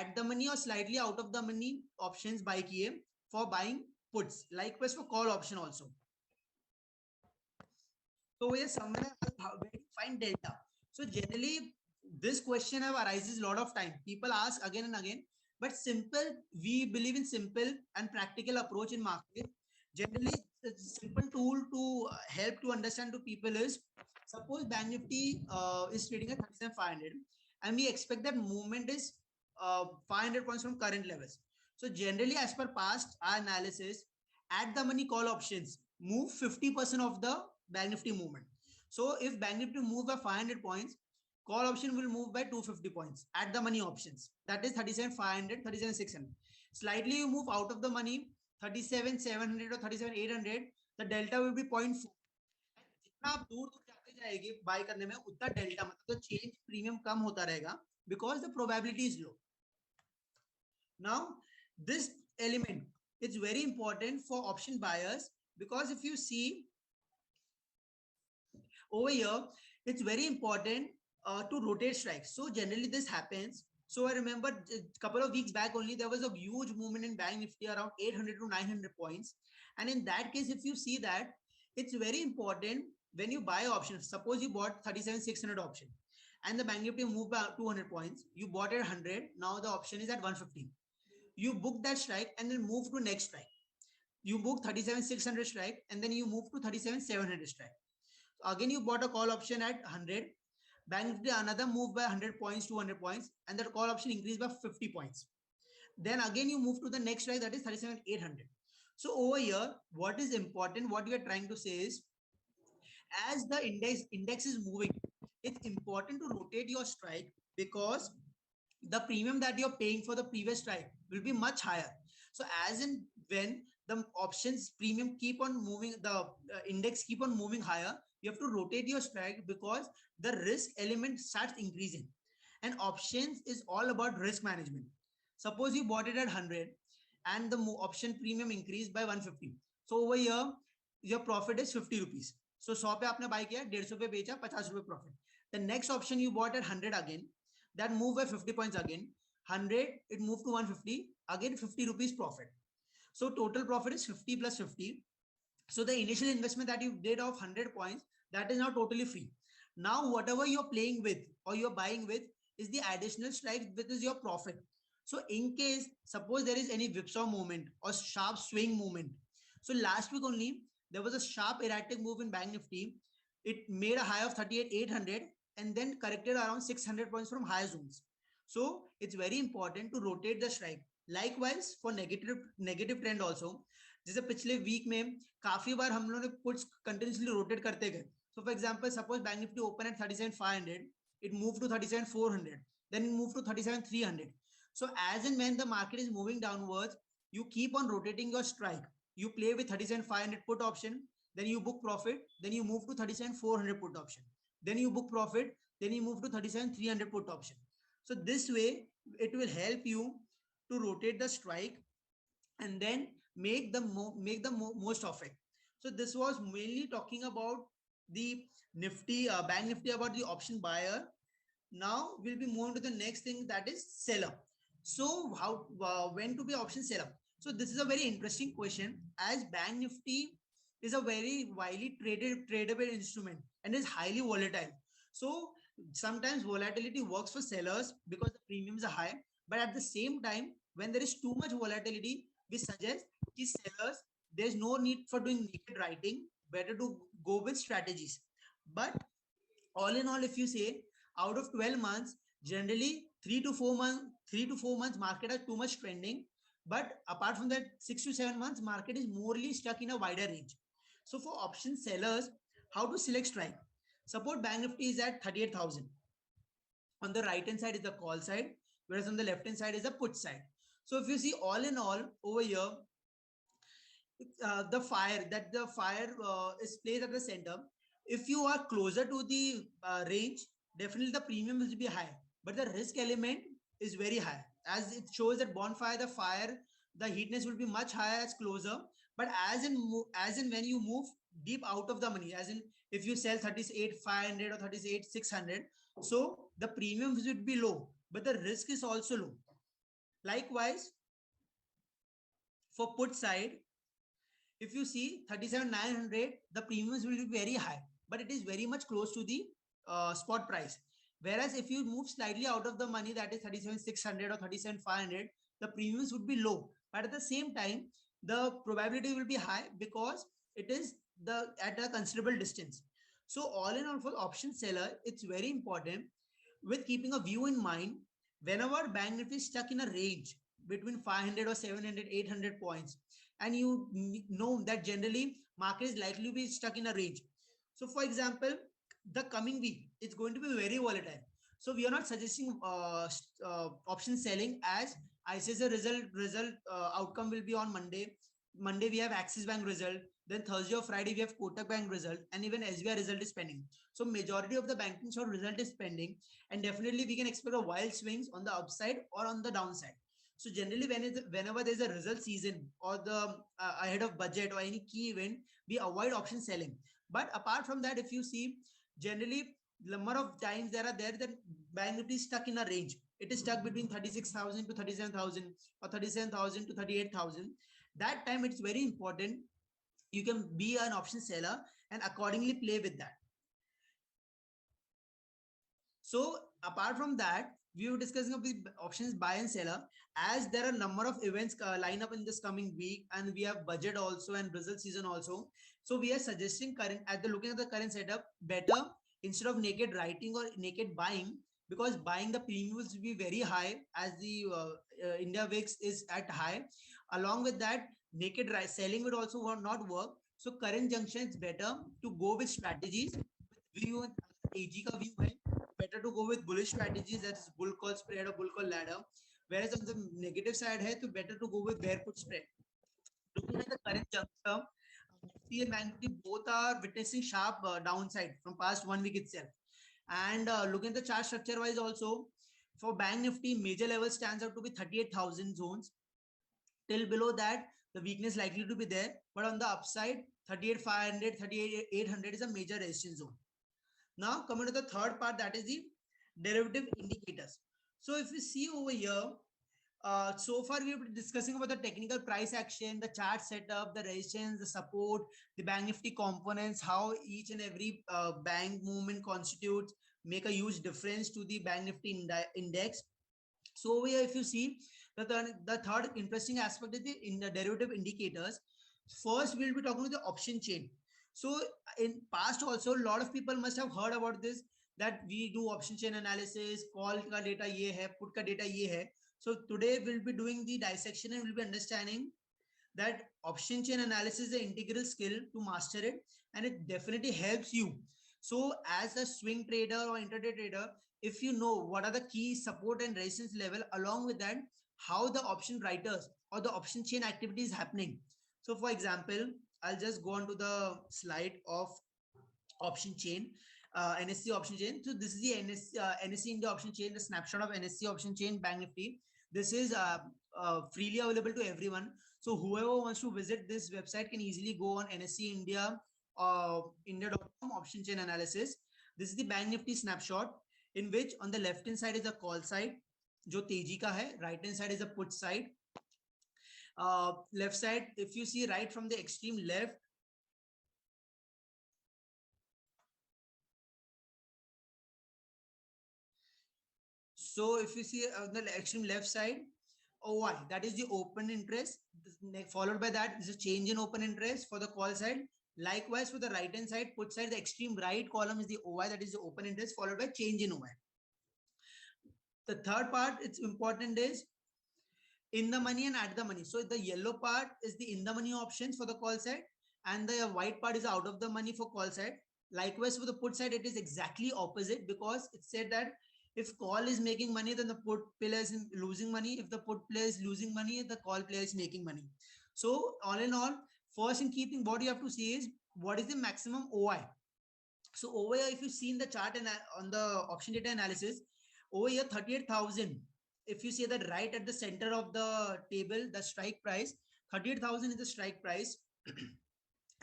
एट द मनी और slightly out of the money options buy किए for buying puts, likewise for call option also. So we are somewhere where to find delta. So generally this question have arises a lot of time, people ask again and again, but simple, we believe in simple and practical approach in market. Generally simple tool to help to understand to people is, suppose bank nifty is trading at 37,500 and we expect that movement is 500 points from current levels. So generally as per past our analysis, at the money call options move 50% of the bank nifty movement. So if bank nifty move by 500 points, call option will move by 250 points at the money options, that is 37,500, 37,600. Slightly you move out of the money 37,700 or 37,800, the delta will be 0.4. जितना आप दूर दूर जाते जाएंगे bye करने में उतना delta मतलब तो चेंज प्रीमियम कम होता रहेगा, because the probability is low. Now this element is very important for option buyers, because if you see over here, it's very important to rotate strikes. So generally this happens. So I remember a couple of weeks back only there was a huge movement in bank nifty around 800 to 900 points, and in that case if you see that, it's very important when you buy options. Suppose you bought 37,600 option and the bank nifty moved by 200 points, you bought at 100, now the option is at 150. You book that strike and then move to next strike. You book 37,600 strike and then you move to 37,700 strike. So again you bought a call option at 100, bank nifty another move by 100 points, 200 points, and that call option increased by 50 points. Then again you move to the next strike, that is 37,800. So over here what is important, what we are trying to say is, as the index is moving, it's important to rotate your strike, because the premium that you're paying for the previous strike will be much higher. So as in when the options premium keep on moving, the index keep on moving higher, you have to rotate your strike, because the risk element starts increasing, and options is all about risk management. Suppose you bought it at 100 and the option premium increased by 150. So over here your profit is 50 rupees. So 100 पे आपने buy किया, 150 पे बेचा, 50 रुपए profit. The next option you bought at 100 again, that moved by 50 points again, 100 it moved to 150, again 50 rupees profit. So total profit is 50 plus 50. So the initial investment that you did of 100 points, that is now totally free. Now whatever you're playing with or you're buying with is the additional strike, which is your profit. So in case suppose there is any whipsaw movement or sharp swing movement, so last week only there was a sharp erratic move in bank nifty, it made a high of 38,800 and then corrected around 600 points from higher zones. So it's very important to rotate the strike. Likewise for negative trend also, जैसे पिछले week में काफी बार हम लोगों ने puts continuously rotate करते गए. So for example, suppose bank nifty open at 37,500, it moved to 37,400, then it moved to 37,300. So as and when the market is moving downwards, you keep on rotating your strike. You play with 37,500 put option, then you book profit, then you move to 37,400 put option, then you book profit, then you move to 37,300 put option. So this way it will help you to rotate the strike and then make the most of it. So this was mainly talking about the nifty bank nifty, about the option buyer. Now we'll be moving to the next thing, that is seller. So how when to be option seller? So this is a very interesting question, as bank nifty is a very widely tradable instrument and is highly volatile. So sometimes volatility works for sellers because the premiums are high, but at the same time when there is too much volatility, we suggest कि sellers, there's no need for doing naked writing, better to go with strategies. But all in all, if you say out of 12 months, generally 3 to 4 months market has too much trending, But apart from that, 6 to 7 months, market is morely stuck in a wider range. So for option sellers, how to select strike? Support Bank Nifty is at 38,000. On the right hand side is the call side, whereas on the left hand side is the put side. So if you see all in all over here, the fire is placed at the center. If you are closer to the range, definitely the premium will be high, but the risk element is very high, as it shows that bonfire, the fire, the heatness will be much higher as closer. But as in when you move deep out of the money, as in if you sell 38,500 or 38,600, so the premium would be low, but the risk is also low. Likewise, for put side, if you see 37,900, the premiums will be very high, but it is very much close to the spot price. Whereas if you move slightly out of the money, that is 37,600 or 37,500, the premiums would be low, but at the same time the probability will be high because it is the at a considerable distance. So all in all, for option seller, it's very important with keeping a view in mind. Whenever Bank Nifty is stuck in a range between 500 or 700, 800 points, and you know that generally market is likely to be stuck in a range. So for example, the coming week, it's going to be very volatile. So we are not suggesting option selling, as ICICI result outcome will be on Monday. Monday we have Axis Bank result. Then Thursday or Friday we have Kotak Bank result, and even SBI result is pending. So majority of the banking stock result is pending, and definitely we can expect a wild swings on the upside or on the downside. So generally, whenever there's a result season or the ahead of budget or any key event, we avoid option selling. But apart from that, if you see, generally number of times there are there that Bank Nifty is stuck in a range. It is stuck between 36,000 to 37,000 or 37,000 to 38,000. That time it's very important. You can be an option seller and accordingly play with that. So apart from that, we were discussing of the options buy and seller, as there are a number of events line up in this coming week, and we have budget also and result season also. So we are suggesting current at the looking at the current setup, better instead of naked writing or naked buying, because buying the premiums will be very high as the India VIX is at high. Along with that, naked selling would also not work. So current junction, it's better to go with strategies. View AG ka view hai, better to go with bullish strategies, that's bull call spread or bull call ladder. Whereas on the negative side hai, to better to go with bear put spread. Looking at the current juncture, Nifty and Bank Nifty both are witnessing sharp downside from past 1 week itself. And looking at the chart structure wise also, for Bank Nifty, major level stands out to be 38,000 zones. Till below that, the weakness likely to be there. But on the upside, 38,500, 38,800 is a major resistance zone. Now coming to the third part, that is the derivative indicators. So if you see over here, so far we have been discussing about the technical price action, the chart setup, the resistance, the support, the Bank Nifty components, how each and every bank movement constitutes, make a huge difference to the Bank Nifty index. So over here, if you see, the third interesting aspect is in the derivative indicators. First, we'll be talking about the option chain. So in past also, a lot of people must have heard about this, that we do option chain analysis, call ka data ye hai, put ka data ye hai. So today we'll be doing the dissection and we'll be understanding that option chain analysis is an integral skill to master it, and it definitely helps you. So as a swing trader or intraday trader, if you know what are the key support and resistance level, along with that, how the option writers or the option chain activity is happening. So for example, I'll just go on to the slide of option chain, NSE option chain. So this is the NSE India option chain, the snapshot of NSE option chain Bank Nifty. This is freely available to everyone. So whoever wants to visit this website can easily go on NSE India, India.com option chain analysis. This is the Bank Nifty snapshot, in which on the left hand side is a call side, जो तेजी का है, right hand side is a put side. Left side, if you see right from the extreme left, so if you see on the extreme left side, OI, that is the open interest, followed by that is a change in open interest for the call side. Likewise, for the right hand side, put side, the extreme right column is the OI, that is the open interest, followed by change in OI. The third part, it's important, is in the money and at the money. So the yellow part is the in the money options for the call side, and the white part is out of the money for call side. Likewise, for the put side, it is exactly opposite, because it said that if call is making money, then the put player is losing money. If the put player is losing money, the call player is making money. So all in all, first in key thing, what you have to see is what is the maximum OI. So over here, if you see in the chart and on the option data analysis, over here 38,000. If you see that right at the center of the table, the strike price, 38,000 is the strike price.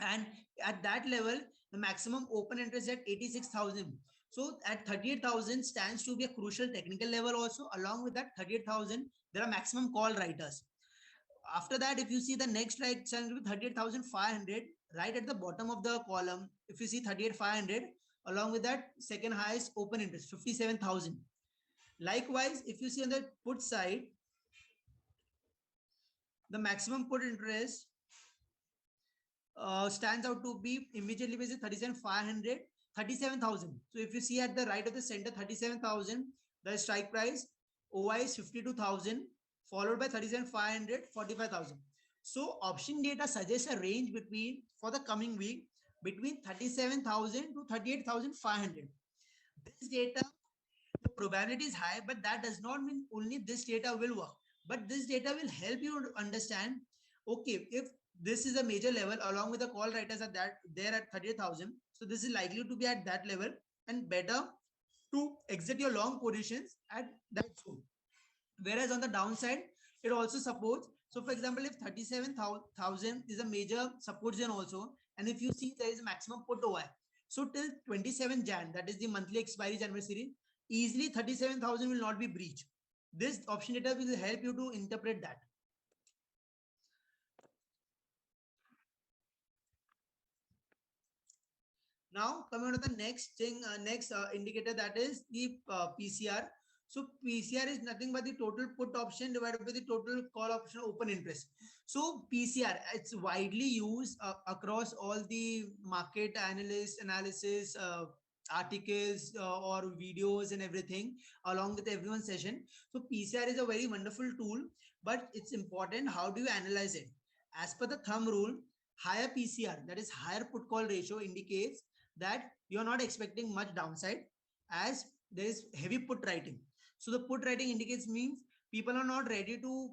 And at that level, the maximum open interest at 86,000. So at 38,000 stands to be a crucial technical level also. Along with that 38,000, there are maximum call writers. After that, if you see the next strike stands to be 38,500, right at the bottom of the column, if you see 38,500, along with that second highest open interest, 57,000. Likewise, if you see on the put side, the maximum put interest stands out to be immediately basis 37,500, 37,000. So if you see at the right of the center, 37,000, the strike price, OI is 52,000, followed by 37,500, 45,000. So option data suggests a range between, for the coming week, between 37,000 to 38,500. This data, the probability is high, but that does not mean only this data will work. But this data will help you to understand, okay, if this is a major level along with the call writers at that there at 30,000, so this is likely to be at that level, and better to exit your long positions at that zone. Whereas on the downside, it also supports. So for example, if 37,000 is a major support zone also, and if you see there is a maximum put OI, so till 27 Jan, that is the monthly expiry anniversary, easily 37,000 will not be breached. This option data will help you to interpret that. Now coming on to the next thing, next indicator, that is the PCR. So PCR is nothing but the total put option divided by the total call option open interest. So PCR, it's widely used across all the market analysis articles or videos and everything along with everyone's session. So PCR is a very wonderful tool, but it's important how do you analyze it. As per the thumb rule, higher PCR, that is higher put call ratio, indicates that you're not expecting much downside, as there is heavy put writing. So the put writing indicates means people are not ready to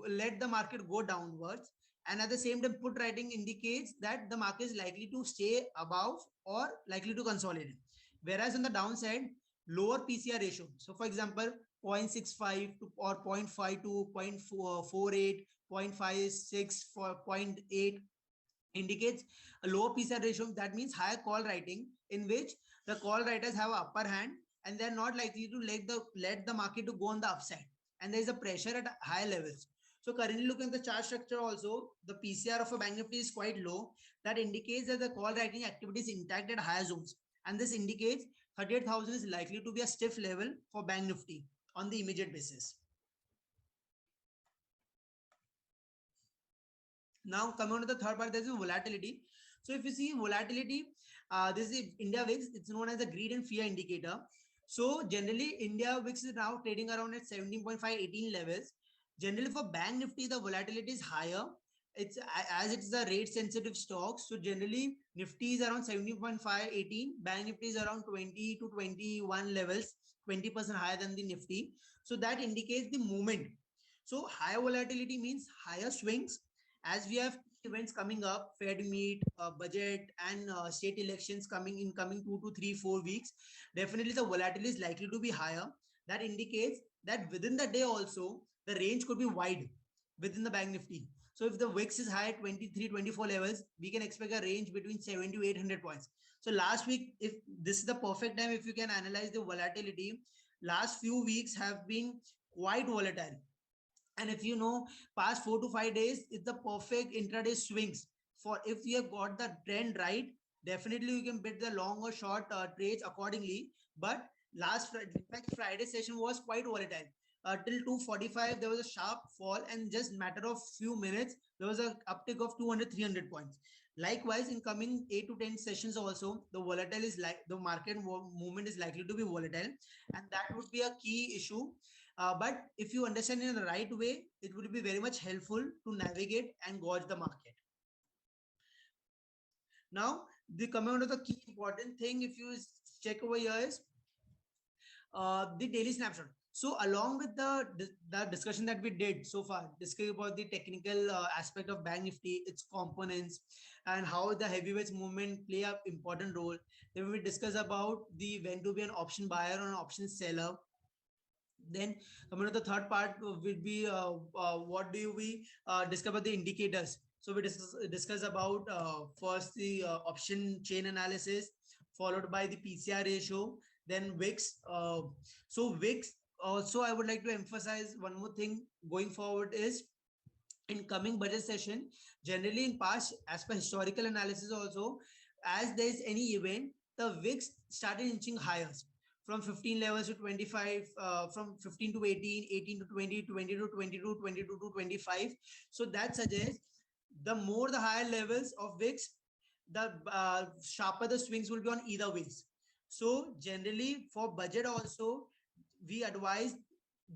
let the market go downwards, and at the same time put writing indicates that the market is likely to stay above or likely to consolidate. Whereas on the downside, lower PCR ratio, so for example 0.65 to or 0.5 to 0.48, 0.56 for 0.8, indicates a lower PCR ratio. That means higher call writing, in which the call writers have an upper hand and they're not likely to let the market to go on the upside, and there is a pressure at higher levels. So currently looking at the chart structure also, the PCR of a bank nifty is quite low. That indicates that the call writing activity is intact at higher zones, and this indicates 38,000 is likely to be a stiff level for bank nifty on the immediate basis. Now coming on to the third part, there's volatility. So if you see volatility, this is India VIX. It's known as the greed and fear indicator. So generally, India VIX is now trading around at 17.518 levels. Generally, for Bank Nifty, the volatility is higher. It's as it's a rate sensitive stock. So generally, Nifty is around 17.518. Bank Nifty is around 20 to 21 levels, 20% higher than the Nifty. So that indicates the movement. So higher volatility means higher swings. As we have events coming up, Fed meet, budget, and state elections coming in coming 2 to 3, 4 weeks, definitely the volatility is likely to be higher. That indicates that within the day also, the range could be wide within the Bank Nifty. So if the VIX is high at 23, 24 levels, we can expect a range between 7 to 800 points. So last week, if this is the perfect time, if you can analyze the volatility, last few weeks have been quite volatile. And if you know, past 4 to 5 days, it's the perfect intraday swings. For if you have got the trend right, definitely you can bet the long or short trades accordingly. But last Friday, in fact, Friday session was quite volatile. Till 2:45, there was a sharp fall, and just matter of few minutes, there was an uptick of 200, 300 points. Likewise, in coming 8 to 10 sessions also, the volatile is like the market movement is likely to be volatile, and that would be a key issue. But if you understand in the right way, it would be very much helpful to navigate and gauge the market. Now, the coming on to the key important thing, if you check over here, is the daily snapshot. So along with the discussion that we did so far, discussing about the technical aspect of Bank Nifty, its components, and how the heavyweights movement play an important role. Then we discuss about the when to be an option buyer or an option seller. Then coming to the third part will be what do we discover the indicators. So we discuss about first the option chain analysis, followed by the PCR ratio, then VIX. So VIX also, I would like to emphasize one more thing going forward is in coming budget session, generally in past, as per historical analysis also, as there is any event, the VIX started inching higher from 15 levels to 25, from 15 to 18, 18 to 20, 20 to 22, 22 to 25. So that suggests the more the higher levels of VIX, the sharper the swings will be on either ways. So generally for budget also, we advise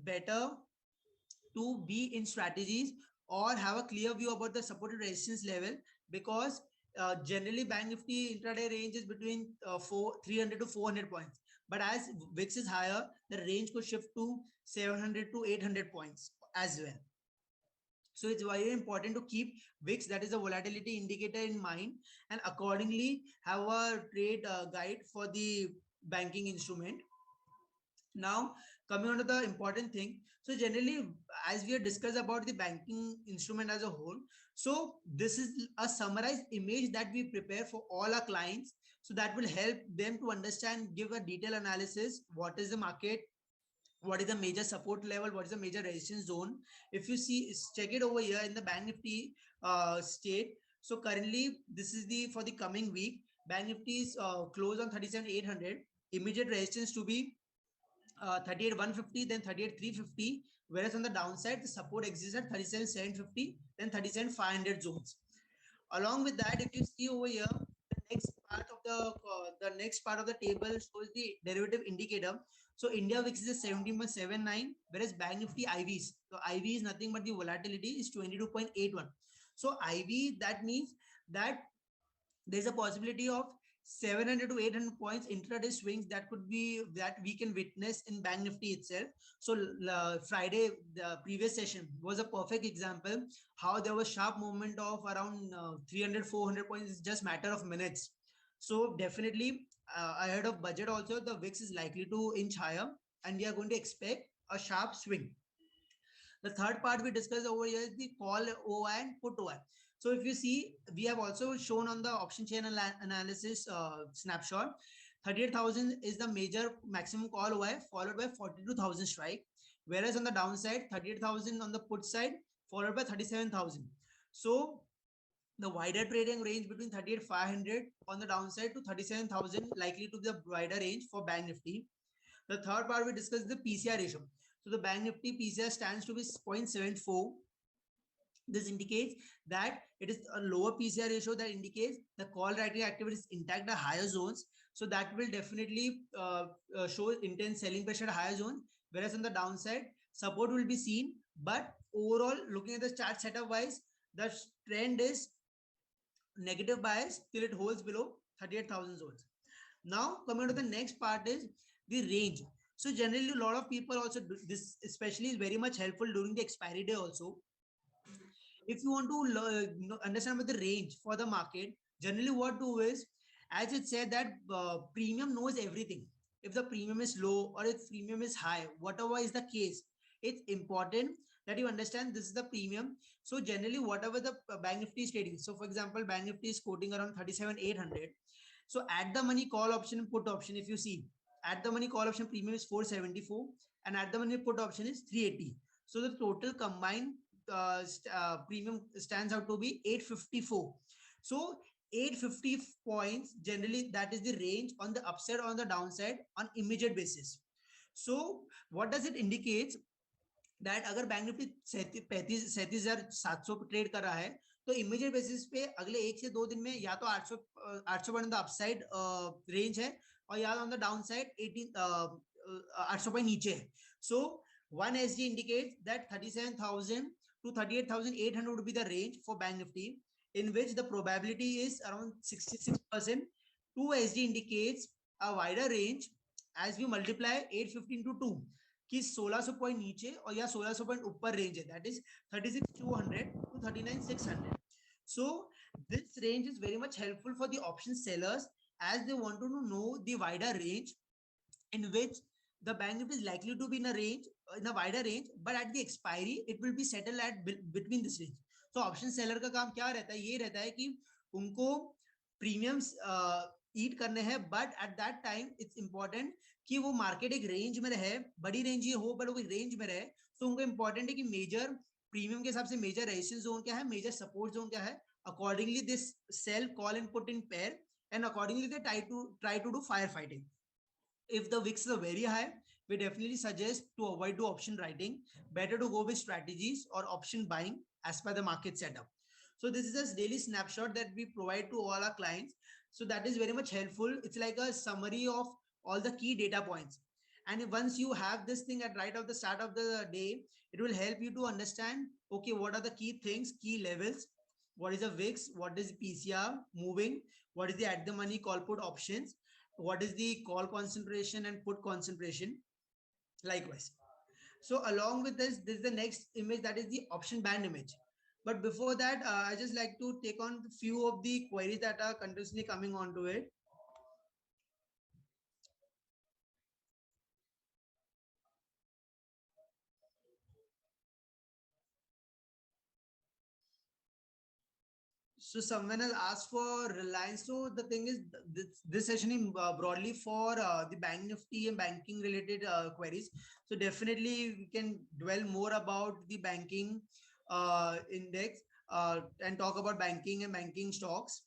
better to be in strategies or have a clear view about the supported resistance level, because generally Bank Nifty intraday range is between 300 to 400 points. But as VIX is higher, the range could shift to 700 to 800 points as well. So it's very important to keep VIX, that is a volatility indicator, in mind, and accordingly have a trade guide for the banking instrument. Now, coming on to the important thing. So generally, as we have discussed about the banking instrument as a whole, so this is a summarized image that we prepare for all our clients. So that will help them to understand, give a detailed analysis, what is the market, what is the major support level, what is the major resistance zone. If you see, check it over here in the Bank Nifty state. So currently, this is the for the coming week. Bank Nifty is closed on 37,800. Immediate resistance to be 38,150, then 38,350. Whereas on the downside, the support exists at 37,750, then 37,500 zones. Along with that, if you see over here, the next part of the table shows the derivative indicator. So India VIX is 17.79, whereas Bank Nifty IVs. So IV is nothing but the volatility is 22.81. So IV, that means that there's a possibility of 700 to 800 points intraday swings that could be that we can witness in Bank Nifty itself. So Friday, the previous session was a perfect example how there was sharp movement of around 300 400 points. It's just matter of minutes. So definitely ahead of budget also, the VIX is likely to inch higher and we are going to expect a sharp swing. The third part we discussed over here is the call OI and put OI. So if you see, we have also shown on the option chain analysis snapshot, 38,000 is the major maximum call OI, followed by 42,000 strike. Whereas on the downside, 38,000 on the put side, followed by 37,000. So the wider trading range between 38,500 on the downside to 37,000 likely to be the wider range for Bank Nifty. The third part we discussed the PCR ratio. So the Bank Nifty PCR stands to be 0.74. This indicates that it is a lower PCR ratio, that indicates the call writing activity is intact at higher zones. So that will definitely show intense selling pressure at higher zones. Whereas on the downside, support will be seen. But overall, looking at the chart setup wise, the trend is negative bias till it holds below 38,000 zones. Now coming to the next part is the range. So generally a lot of people also do this, especially is very much helpful during the expiry day also. If you want to understand what the range for the market, generally what do is, as it said that premium knows everything. If the premium is low or if premium is high, whatever is the case, it's important that you understand this is the premium. So generally whatever the Bank Nifty is trading. So for example, Bank Nifty is quoting around 37,800. So at the money call option and put option, if you see, at the money call option premium is 474 and at the money put option is 380. So the total combined premium stands out to be 854. So 850 points, generally that is the range on the upside or on the downside on immediate basis. So what does it indicate? That अगर bank Nifty 37,700 पे trade कर रहा है, तो immediate basis पे अगले 1 से 2 दिन में या तो 800 पॉइंट द अपसाइड रेंज है और या on the down side 800 point नीचे है. सो One SG indicates that 37,000 to 38,800 would be the range for Bank Nifty, in which the probability is around 66%. 2 SG indicates a wider range as we multiply 850 into 2 कि 1600 point नीचे और या 1600 point ऊपर range है, that is 36,200 to 39,600. So this range is very much helpful for the option sellers as they want to know the wider range in which the bank nifty is likely to be in a range, in a wider range, but at the expiry it will be settled at between this range. So option seller का काम क्या रहता है, ये रहता है कि उनको प्रीमियम्स ईट करने हैं, but at that time it's important कि वो मार्केट एक रेंज में रहे, बड़ी रेंज ये हो बट वो रेंज में रहे. तो उनको इंपॉर्टेंट है कि मेजर प्रीमियम के हिसाब से मेजर रेजिस्टेंस जोन क्या है, मेजर सपोर्ट जोन क्या है. Accordingly this sell, call and put in pair, and accordingly they try to do firefighting. If the wicks are very high, we definitely suggest to avoid the option writing. Better to go with strategies or option buying as per the market setup. So this is a daily snapshot that we provide to all our clients. So that is very much helpful. It's like a summary of all the key data points. And once you have this thing at right of the start of the day, it will help you to understand, okay, what are the key things, key levels, what is the VIX, what is PCR moving, what is the at the money call put options, what is the call concentration and put concentration, likewise. So along with this is the next image, that is the option band image. But before that, I just like to take on a few of the queries that are continuously coming onto it. So someone has asked for Reliance. So the thing is, this session is broadly for the Bank Nifty and banking related queries. So definitely we can dwell more about the banking index and talk about banking and banking stocks.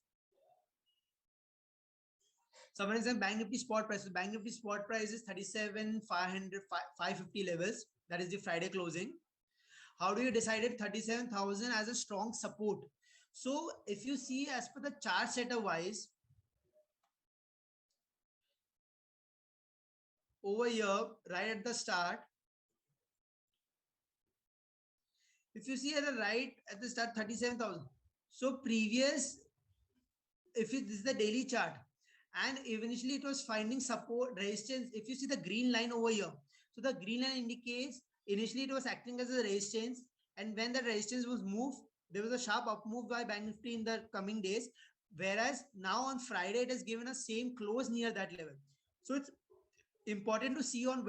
Someone is saying Bank Nifty spot price. So Bank Nifty spot price is 37,500, 550 levels. That is the Friday closing. How do you decide 37,000 as a strong support? So if you see as per the chart setup wise, over here, right at the start, if you see at the right at the start, 37,000. So previous, if this is the daily chart, and eventually it was finding support resistance. If you see the green line over here, so the green line indicates initially it was acting as a resistance, and when the resistance was moved, there was a sharp up move by Bank Nifty in the coming days, whereas now on Friday it has given a same close near that level. So it's important to see on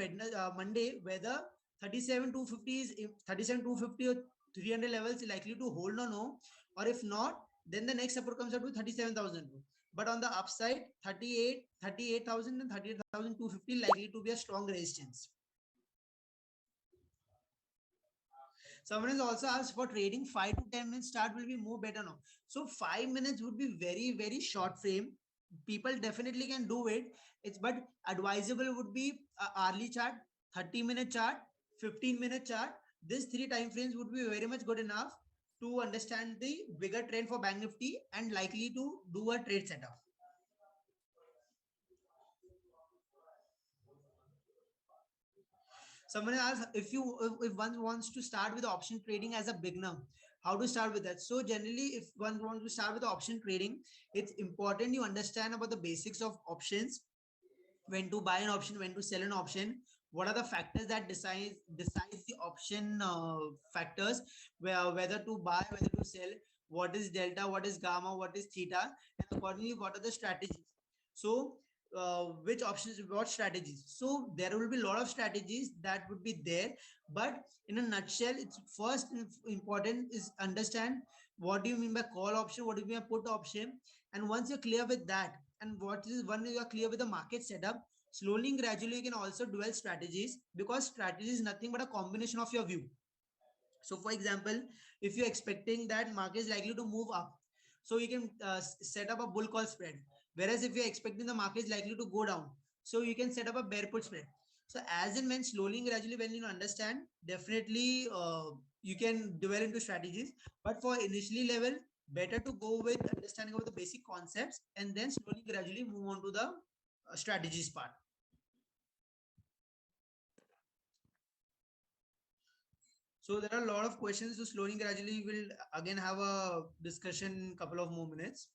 Monday whether 37,250 is 37,250 or 300 levels is likely to hold or no, or if not, then the next support comes up to 37,000. But on the upside, 38,000 and 38,250 likely to be a strong resistance. Someone has also asked for trading 5 to 10 minutes start will be more better now. So 5 minutes would be very, very short frame. People definitely can do it. It's but advisable would be hourly chart, 30-minute chart, 15-minute chart. These 3 time frames would be very much good enough to understand the bigger trend for Bank Nifty and likely to do a trade setup. Someone asked if one wants to start with option trading as a beginner, how to start with that. So generally, if one wants to start with option trading, it's important you understand about the basics of options, when to buy an option, when to sell an option, what are the factors that decides the option factors, whether to buy, whether to sell, what is delta, what is gamma, what is theta, and accordingly what are the strategies. So which options, what strategies. So there will be a lot of strategies that would be there, but in a nutshell, it's first important is understand what do you mean by call option, what do you mean by put option. And once you're clear with that, and when you are clear with the market setup, slowly and gradually you can also dwell strategies, because strategy is nothing but a combination of your view. So for example, if you're expecting that market is likely to move up, so you can set up a bull call spread. Whereas if you're expecting the market is likely to go down, so you can set up a bear put spread. So as and when slowly and gradually when you understand, definitely you can develop into strategies. But for initially level, better to go with understanding of the basic concepts and then slowly gradually move on to the strategies part. So there are a lot of questions. So slowly, gradually, we'll again have a discussion in a couple of more minutes.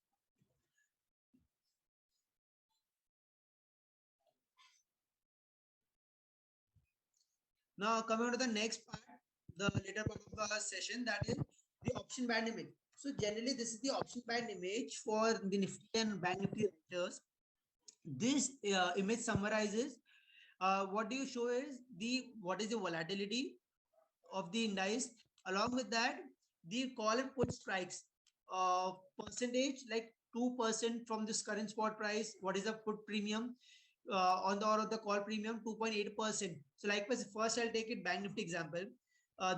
Now coming on to the next part, the later part of the session, that is the option band image. So generally, this is the option band image for the Nifty and Bank Nifty writers. This image summarizes what do you show is the what is the volatility of the index. Along with that, the call and put strikes percentage, like 2% from this current spot price. What is the put premium on the, or of the call premium? 2.8%. So likewise, first I'll take it Bank Nifty example.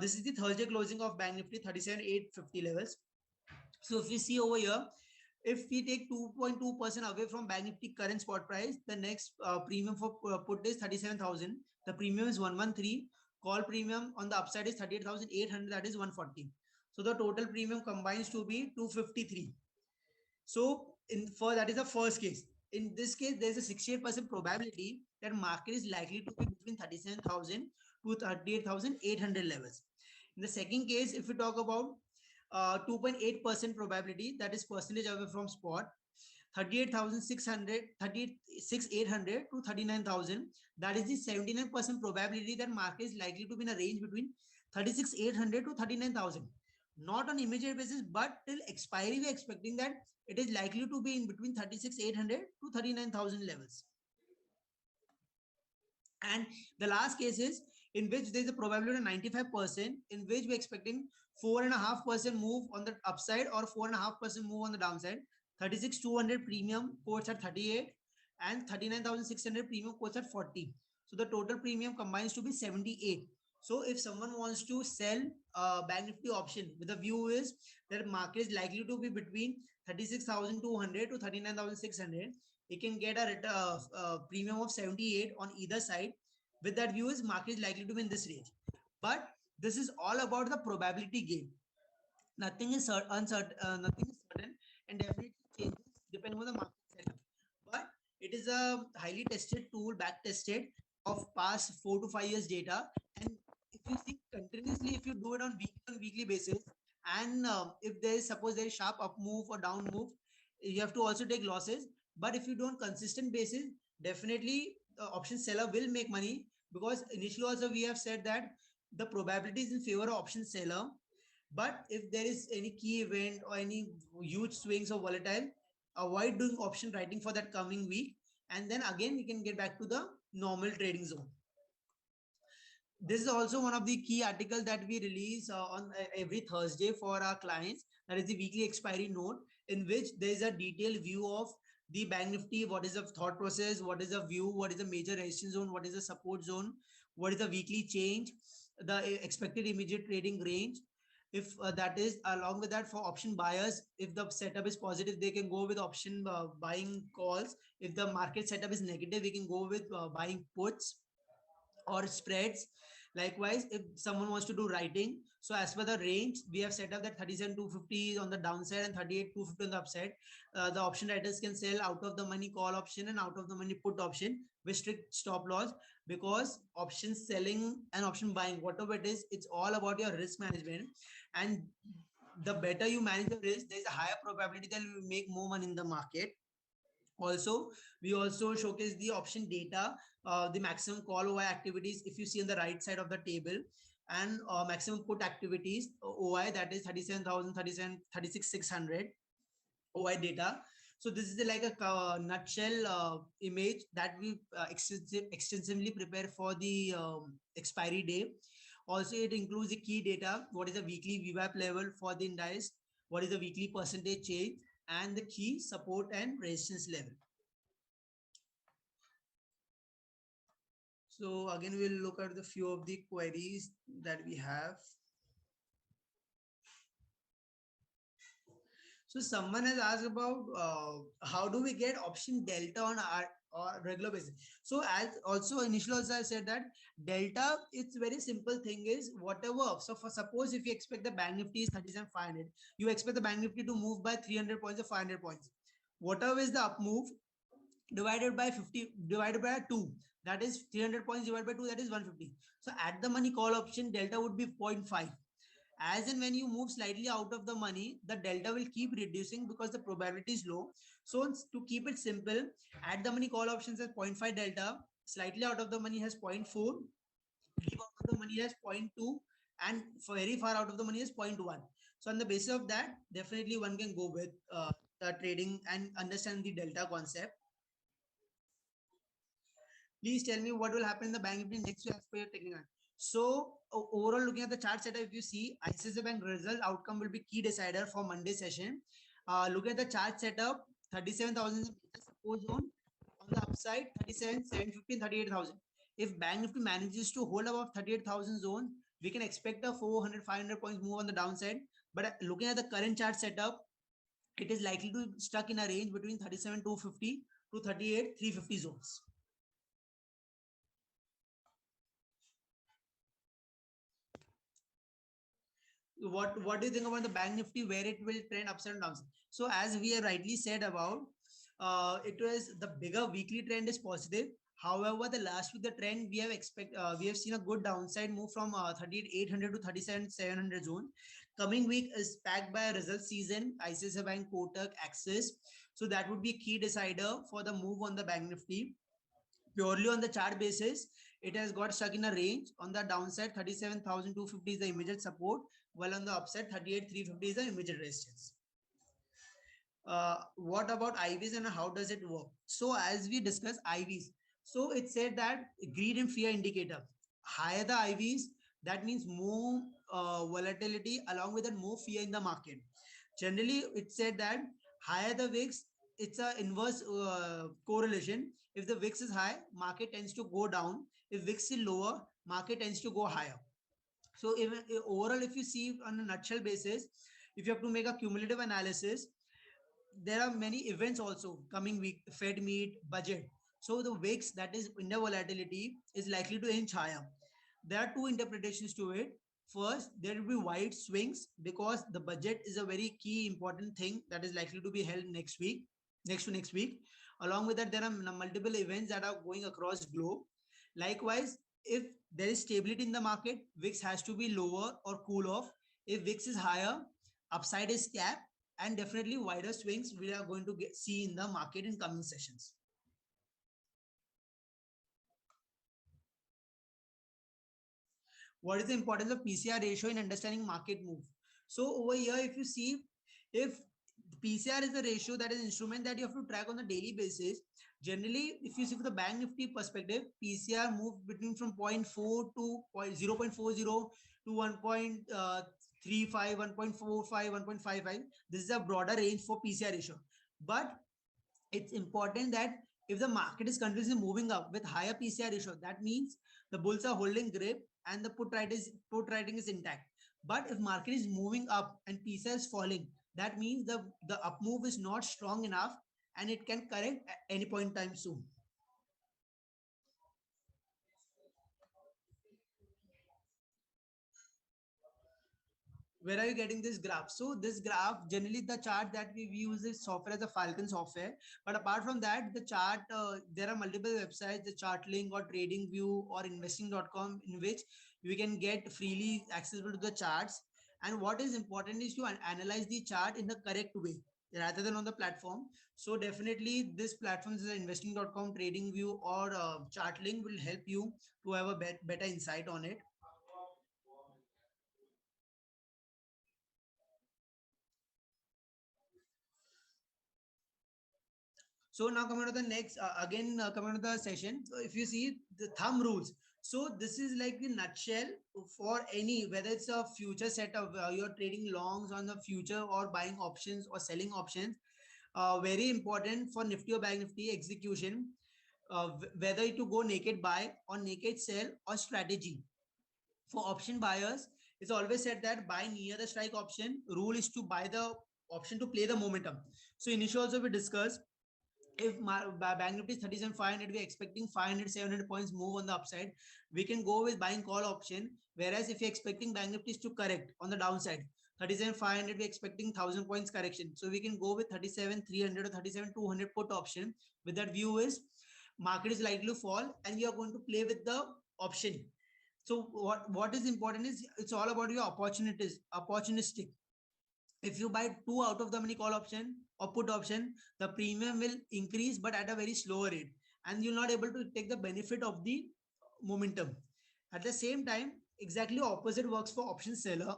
This is the Thursday closing of Bank Nifty, 37,850 levels. So if we see over here, if we take 2.2% away from Bank Nifty current spot price, the next premium for put is 37,000. The premium is 113. Call premium on the upside is 38,800. That is 140. So the total premium combines to be 253. So for that is the first case. In this case, there is a 68% probability that market is likely to be between 37,000 to 38,800 levels. In the second case, if we talk about 2.8% probability, that is percentage away from spot, 38,600, 36,800 to 39,000. That is the 79% probability that market is likely to be in a range between 36,800 to 39,000. Not on immediate basis, but till expiry, we are expecting that it is likely to be in between 36,800 to 39,000 levels. And the last case is in which there is a probability of 95%, in which we're expecting 4.5% move on the upside or 4.5% move on the downside. 36,200 premium quotes at 38 and 39,600 premium quotes at 40. So the total premium combines to be 78. So if someone wants to sell Bank Nifty option with the view is that market is likely to be between 36,200 to 39,600, he can get a premium of 78 on either side. With that view is market is likely to be in this range. But this is all about the probability game. Nothing is uncertain, nothing is certain, and definitely changes depending on the market setup. But it is a highly tested tool, back tested of past 4 to 5 years data. And if you see continuously, if you do it on weekly basis, and if there is suppose there is sharp up move or down move, you have to also take losses. But if you do on consistent basis, definitely option seller will make money, because initially also we have said that the probability is in favor of option seller. But if there is any key event or any huge swings or volatile, avoid doing option writing for that coming week, and then again we can get back to the normal trading zone. This is also one of the key articles that we release on every Thursday for our clients. That is the weekly expiry note, in which there is a detailed view of the Bank Nifty, what is the thought process, what is the view, what is the major resistance zone, what is the support zone, what is the weekly change, the expected immediate trading range. If that is along with that, for option buyers, if the setup is positive, they can go with option buying calls. If the market setup is negative, we can go with buying puts or spreads. Likewise, if someone wants to do writing, so as per the range, we have set up that 37,250 on the downside and 38,250 on the upside. The option writers can sell out of the money call option and out of the money put option with strict stop loss, because option selling and option buying, whatever it is, it's all about your risk management. And the better you manage the risk, there's a higher probability that you will make more money in the market. Also, we also showcase the option data, the maximum call OI activities, if you see on the right side of the table, and maximum put activities, OI, that is 37,000, 36,600 OI data. So this is like a nutshell image that we extensively prepare for the expiry day. Also, it includes the key data, what is the weekly VWAP level for the index, what is the weekly percentage change, and the key support and resistance level. So again, we'll look at the few of the queries that we have. So someone has asked about how do we get option delta on our regular basis. So as also initially also I said that delta, it's very simple thing is whatever. So for suppose if you expect the Bank Nifty is 37,500, you expect the Bank Nifty to move by 300 points or 500 points. Whatever is the up move, divided by 50 divided by 2, that is 300 points divided by 2, that is 150. So at the money call option, delta would be 0.5. As in when you move slightly out of the money, the delta will keep reducing because the probability is low. So to keep it simple, at the money call options has 0.5 delta, slightly out of the money has 0.4, deep out of the money has 0.2, and very far out of the money is 0.1. So on the basis of that, definitely one can go with the trading and understand the delta concept. Please tell me what will happen in the bank Nifty next week as per your technical. So overall, looking at the chart setup, if you see ICICI Bank result outcome will be key decider for Monday session. Look at the chart setup, 37,000 support zone. On the upside, 37,750, 38,000. If Bank Nifty manages to hold above 38,000 zone, we can expect a 400, 500 points move on the downside. But looking at the current chart setup, it is likely to be stuck in a range between 37,250 to 38,350 zones. What do you think about the Bank Nifty, where it will trend upside and downside? So as we have rightly said about, it was the bigger weekly trend is positive. However, the last week the trend we have seen a good downside move from 38,800 to 37,700 zone. Coming week is packed by a result season, ICICI Bank, Kotak, Axis. So that would be a key decider for the move on the Bank Nifty. Purely on the chart basis, it has got stuck in a range. On the downside, 37,250 is the immediate support, while on the upside, 38,350 is the immediate resistance. What about IVs and how does it work? So as we discussed IVs, so it said that greed and fear indicator, higher the IVs, that means more volatility, along with that more fear in the market. Generally, it said that higher the VIX, it's a inverse correlation. If the VIX is high, market tends to go down. If VIX is lower, market tends to go higher. So overall, if you see on a nutshell basis, if you have to make a cumulative analysis, there are many events also coming week, Fed meet, budget. So the VIX, that is India volatility, is likely to inch higher. There are two interpretations to it. First, there will be wide swings because the budget is a very key important thing that is likely to be held next week, next to next week. Along with that, there are multiple events that are going across globe. Likewise, if there is stability in the market, VIX has to be lower or cool off. If VIX is higher, upside is capped, and definitely wider swings we are going to see in the market in coming sessions. What is the importance of PCR ratio in understanding market move? So over here, if you see, if PCR is the ratio, that is instrument that you have to track on a daily basis. Generally, if you see from the Bank Nifty perspective, PCR move between from 0.4 to 0.40 to 1.35, 1.45, 1.55. This is a broader range for PCR ratio. But it's important that if the market is continuously moving up with higher PCR ratio, that means the bulls are holding grip and the put writing is intact. But if market is moving up and PCR is falling, that means the up move is not strong enough and it can correct at any point in time soon. Where are you getting this graph? So this graph, generally the chart that we use is software as a Falcon software. But apart from that, the chart, there are multiple websites, the ChartLink or TradingView or investing.com, in which we can get freely accessible to the charts. And what is important is to analyze the chart in the correct way rather than on the platform. So definitely this platforms is investing.com, TradingView or ChartLink will help you to have a better insight on it. So now coming to the next, coming to the session. So if you see the thumb rules, so this is like the nutshell for any, whether it's a future setup, you're trading longs on the future or buying options or selling options. Very important for Nifty or Bank Nifty execution, whether to go naked buy or naked sell or strategy. For option buyers, it's always said that buy near the strike option. Rule is to buy the option to play the momentum. So initially also we discussed, if Bank Nifty is 37,500, we're expecting 500, 700 points move on the upside, we can go with buying call option. Whereas if you're expecting Bank Nifty to correct on the downside, 37,500, we're expecting 1,000 points correction. So we can go with 37,300 or 37,200 put option. With that view is market is likely to fall and you are going to play with the option. So what is important is it's all about your opportunities, opportunistic. If you buy two out of the money call option or put option, the premium will increase, but at a very slower rate. And you're not able to take the benefit of the momentum. At the same time, exactly opposite works for option seller,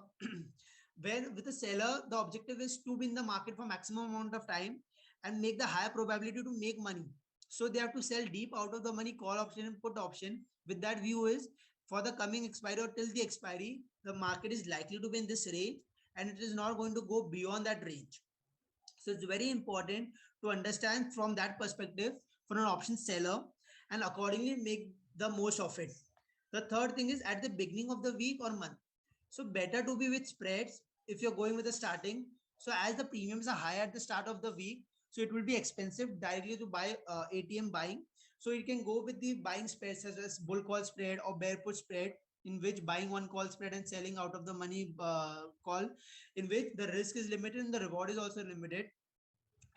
where with the seller, the objective is to be in the market for maximum amount of time and make the higher probability to make money. So they have to sell deep out of the money call option and put option. With that view is for the coming expiry or till the expiry, the market is likely to be in this range and it is not going to go beyond that range. So it's very important to understand from that perspective for an option seller and accordingly make the most of it. The third thing is at the beginning of the week or month. So better to be with spreads if you're going with the starting. So as the premiums are high at the start of the week, so it will be expensive directly to buy ATM buying. So you can go with the buying spreads such as bull call spread or bear put spread, in which buying one call spread and selling out of the money call, in which the risk is limited and the reward is also limited,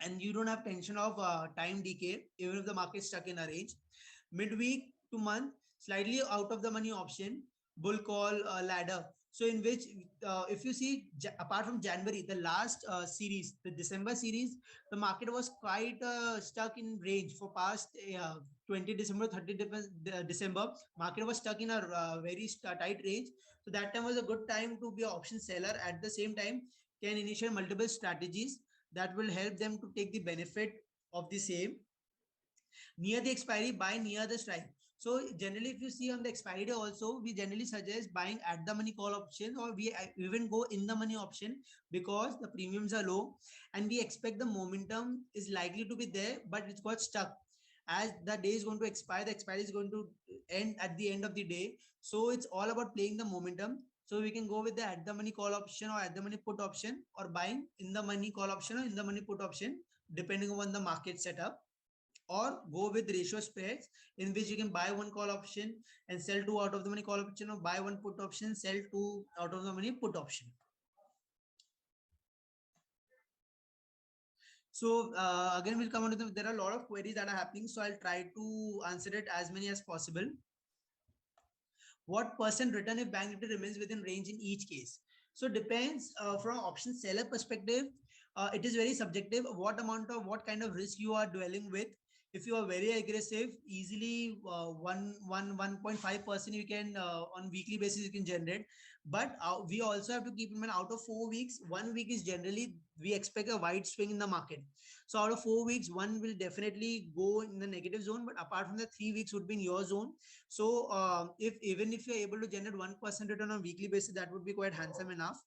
and you don't have tension of time decay even if the market is stuck in a range. Midweek to month, slightly out of the money option, bull call ladder. So in which if you see apart from January, the last series, the December series, the market was quite stuck in range for past 20 December, 30 December, market was stuck in a very tight range. So that time was a good time to be an option seller. At the same time, can initiate multiple strategies that will help them to take the benefit of the same. Near the expiry, buy near the strike. So generally, if you see on the expiry day also, we generally suggest buying at the money call option, or we even go in the money option because the premiums are low and we expect the momentum is likely to be there, but it's got stuck. As the day is going to expire, the expiry is going to end at the end of the day. So it's all about playing the momentum. So we can go with the at the money call option or at the money put option, or buying in the money call option or in the money put option, depending on the market setup, or go with ratio spreads, in which you can buy one call option and sell two out of the money call option, or buy one put option, sell two out of the money put option. So again, we'll come on to there are a lot of queries that are happening. So I'll try to answer it as many as possible. What percent return if bank nifty remains within range in each case? So depends from option seller perspective. It is very subjective. What kind of risk you are dwelling with. If you are very aggressive, easily 1.5% you can on weekly basis you can generate. But we also have to keep in mind, out of 4 weeks, 1 week is generally we expect a wide swing in the market. So out of 4 weeks, one will definitely go in the negative zone, but apart from the 3 weeks would be in your zone. So if even if you're able to generate 1% return on weekly basis, that would be quite handsome enough.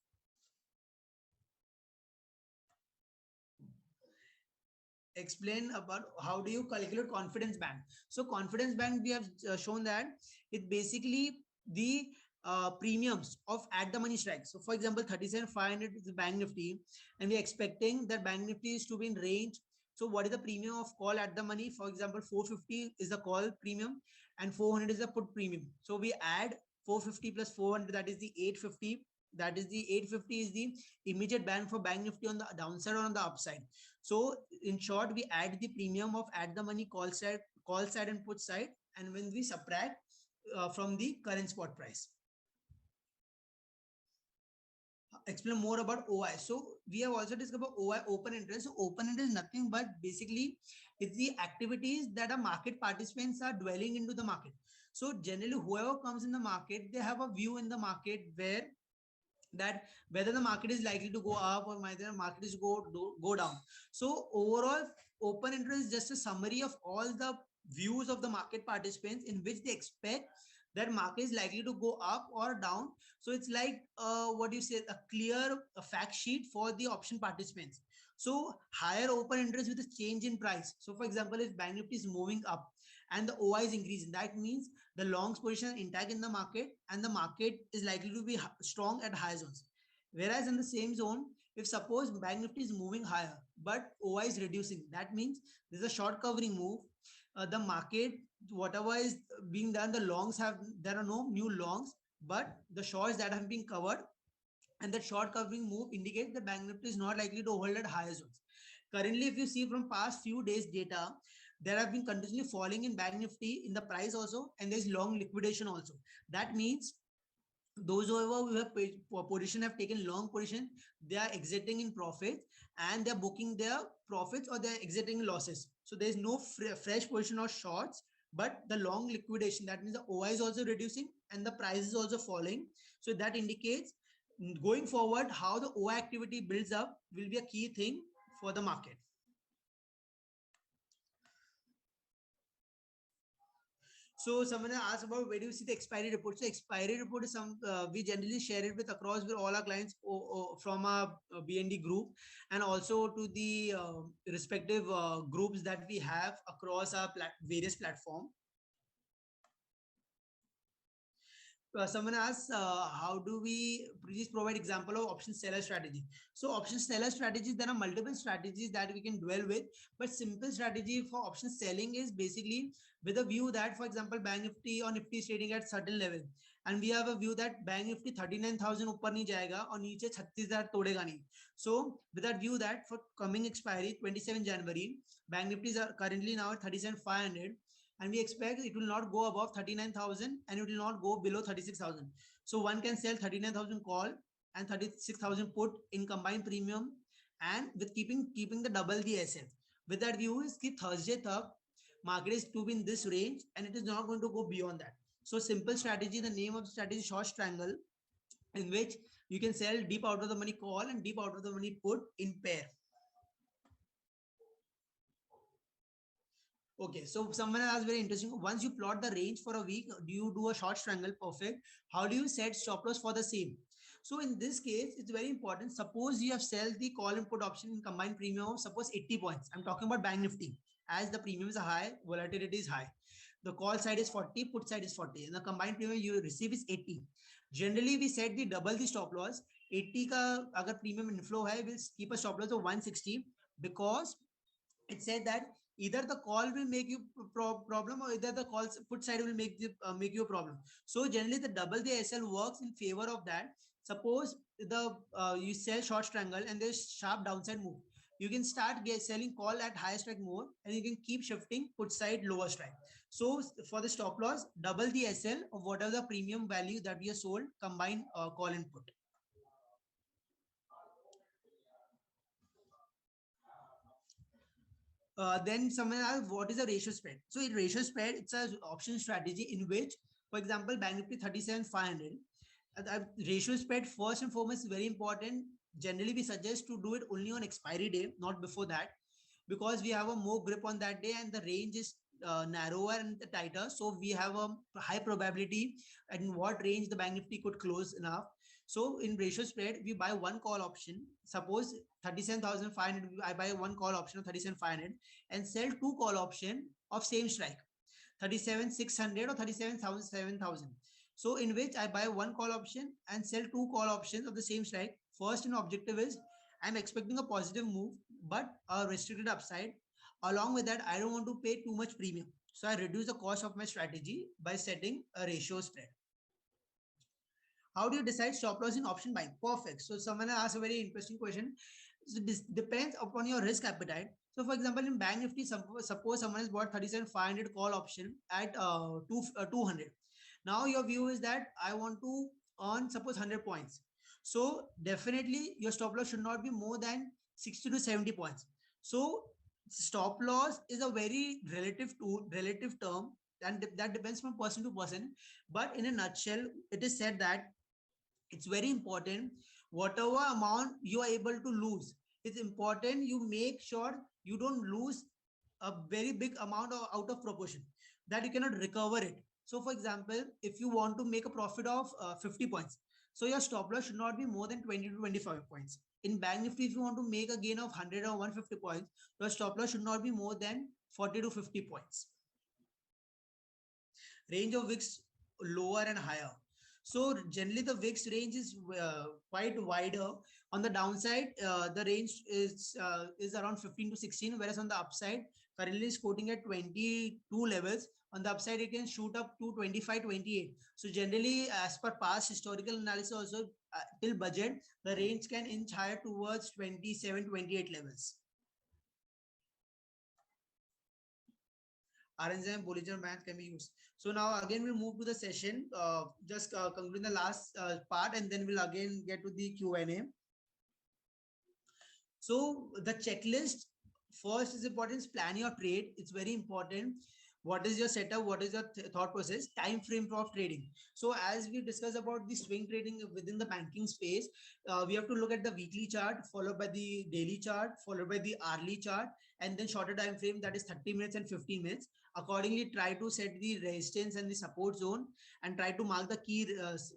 Explain about how do you calculate confidence band. So confidence band, we have shown that it basically the premiums of at the money strike. So for example, 37,500 is the bank nifty and we're expecting that bank nifty is to be in range. So what is the premium of call at the money? For example, 450 is the call premium and 400 is the put premium. So we add 450 plus 400, that is the 850. That is the 850 is the immediate band for bank nifty on the downside or on the upside. So in short, we add the premium of at the money call side and put side, and when we subtract from the current spot price. Explain more about OI. So we have also discussed about OI, open interest. So open interest is nothing but basically it's the activities that a market participants are dwelling into the market. So generally whoever comes in the market, they have a view in the market where that whether the market is likely to go up or whether the market is go down. So overall, open interest is just a summary of all the views of the market participants in which they expect that market is likely to go up or down. So it's like what do you say, a clear fact sheet for the option participants. So higher open interest with a change in price. So for example, if bank nifty is moving up and the OI is increasing, that means the longs position intact in the market and the market is likely to be strong at high zones. Whereas in the same zone, if suppose bank nifty is moving higher but OI is reducing, that means there's a short covering move. The market, whatever is being done, the longs have, there are no new longs, but the shorts that have been covered and that short covering move indicates the Bank Nifty is not likely to hold at higher zones. Currently, if you see from past few days data, there have been continuously falling in Bank Nifty in the price also, and there's long liquidation also. That means those who have position have taken long position, they are exiting in profit and they're booking their profits or they're exiting losses. So there's no fresh position or shorts, but the long liquidation, that means the OI is also reducing and the price is also falling. So that indicates going forward how the OI activity builds up will be a key thing for the market. So someone asked about where do you see the expiry report? So expiry report is some we generally share it with across with all our clients from our BND group and also to the respective groups that we have across our various platforms. Someone asks, how do we please provide example of option seller strategy? So option seller strategies, there are multiple strategies that we can dwell with, but simple strategy for option selling is basically with a view that, for example, Bank Nifty or Nifty is trading at certain level, and we have a view that Bank Nifty 39,000 ऊपर नहीं जाएगा और नीचे 36,000 तोड़ेगा नहीं. So with that view that for coming expiry 27 January, Bank Nifty is currently now at 37,500. And we expect it will not go above 39,000 and it will not go below 36,000. So one can sell 39,000 call and 36,000 put in combined premium and with keeping the double the SF. With that view is कि Thursday तक market is to be in this range and it is not going to go beyond that. So simple strategy, the name of the strategy is short strangle, in which you can sell deep out of the money call and deep out of the money put in pair. Okay, so someone asked very interesting. Once you plot the range for a week, do you do a short strangle? Perfect. How do you set stop loss for the same? So in this case, it's very important. Suppose you have sell the call and put option in combined premium of suppose 80 points. I'm talking about Bank Nifty. As the premiums are high, volatility is high. The call side is 40, put side is 40, and the combined premium you receive is 80. Generally, we set the double the stop loss. 80 ka agar premium inflow hai, we'll keep a stop loss of 160 because it said that either the call will make you problem or either the call put side will make you a problem. So generally the double the SL works in favor of that. Suppose the you sell short strangle and there's sharp downside move, you can start selling call at higher strike mode and you can keep shifting put side lower strike. So for the stop loss, double the SL of whatever the premium value that we have sold, combine call and put. Then someone asks, what is a ratio spread? So in ratio spread, it's an option strategy in which, for example, Bank Nifty 37,500. Ratio spread first and foremost is very important. Generally, we suggest to do it only on expiry day, not before that, because we have a more grip on that day and the range is narrower and tighter. So we have a high probability in what range the Bank Nifty could close enough. So in ratio spread, we buy one call option. Suppose 37,500, I buy one call option of 37,500 and sell two call option of same strike, 37,600 or 37,000. So in which I buy one call option and sell two call options of the same strike. First, an objective is I'm expecting a positive move, but a restricted upside. Along with that, I don't want to pay too much premium. So I reduce the cost of my strategy by setting a ratio spread. How do you decide stop loss in option buying? Perfect. So someone asked a very interesting question. So this depends upon your risk appetite. So for example, in Bank Nifty, suppose someone has bought 37,500 call option at 200. Now your view is that I want to earn suppose 100 points. So definitely your stop loss should not be more than 60 to 70 points. So stop loss is a very relative term, and that depends from person to person. But in a nutshell, it is said that it's very important whatever amount you are able to lose, it's important you make sure you don't lose a very big amount out of proportion that you cannot recover it. So for example, if you want to make a profit of 50 points, so your stop loss should not be more than 20 to 25 points. In Bank Nifty, if you want to make a gain of 100 or 150 points, your stop loss should not be more than 40 to 50 points. Range of wicks lower and higher. So generally the VIX range is quite wider. On the downside, the range is around 15 to 16, whereas on the upside, currently is quoting at 22 levels. On the upside, it can shoot up to 25, 28. So generally, as per past historical analysis, also till budget, the range can inch higher towards 27, 28 levels. RNZ and Bollinger Bands can be used. So now again we'll move to the session, just concluding the last part, and then we'll again get to the Q&A. So the checklist first is important, is plan your trade. It's very important. What is your setup? What is your thought process? Time frame of trading. So as we discussed about the swing trading within the banking space, we have to look at the weekly chart, followed by the daily chart, followed by the hourly chart, and then shorter time frame, that is 30 minutes and 15 minutes. Accordingly, try to set the resistance and the support zone, and try to mark the key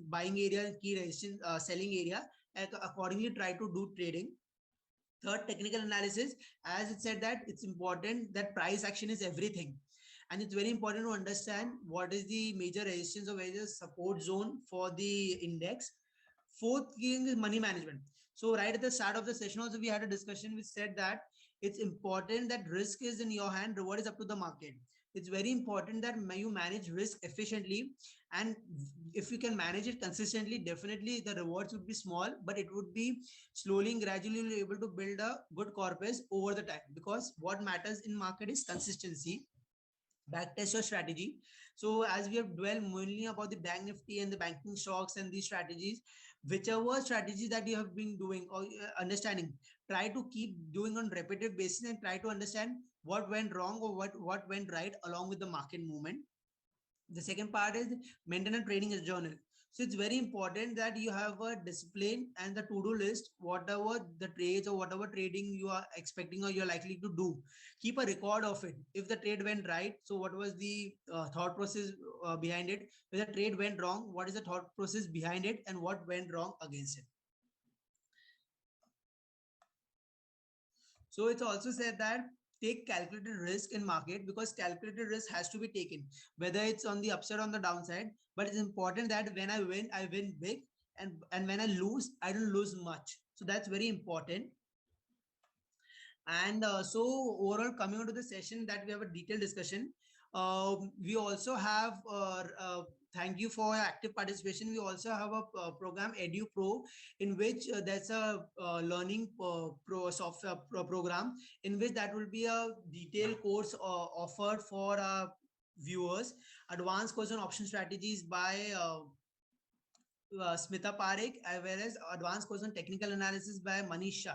buying area and key resistance selling area. And accordingly, try to do trading. Third, technical analysis. As it said that it's important that price action is everything. And it's very important to understand what is the major resistance or major support zone for the index. Fourth thing is money management. So right at the start of the session also, we had a discussion which said that it's important that risk is in your hand, reward is up to the market. It's very important that you manage risk efficiently, and if you can manage it consistently, definitely the rewards would be small, but it would be slowly and gradually able to build a good corpus over the time, because what matters in market is consistency. Backtest your strategy. So as we have dwelled mainly about the bank nifty and the banking stocks and these strategies, whichever strategy that you have been doing or understanding, try to keep doing on repetitive basis and try to understand what went wrong or what went right along with the market movement. The second part is maintenance training as journal. So it's very important that you have a discipline and the to-do list, whatever the trades or whatever trading you are expecting or you're likely to do, keep a record of it. If the trade went right, so what was the thought process behind it? If the trade went wrong, what is the thought process behind it, and what went wrong against it? So it's also said that take calculated risk in market, because calculated risk has to be taken, whether it's on the upside or on the downside. But it's important that when I win big, and when I lose, I don't lose much. So that's very important. And so overall, coming on to the session, that we have a detailed discussion. We also have, thank you for your active participation. We also have a program Edu Pro, in which there's a learning pro software program, in which that will be a detailed course offered for viewers. Advanced course on option strategies by Smita Parekh, as well as advanced course on technical analysis by Manish Shah.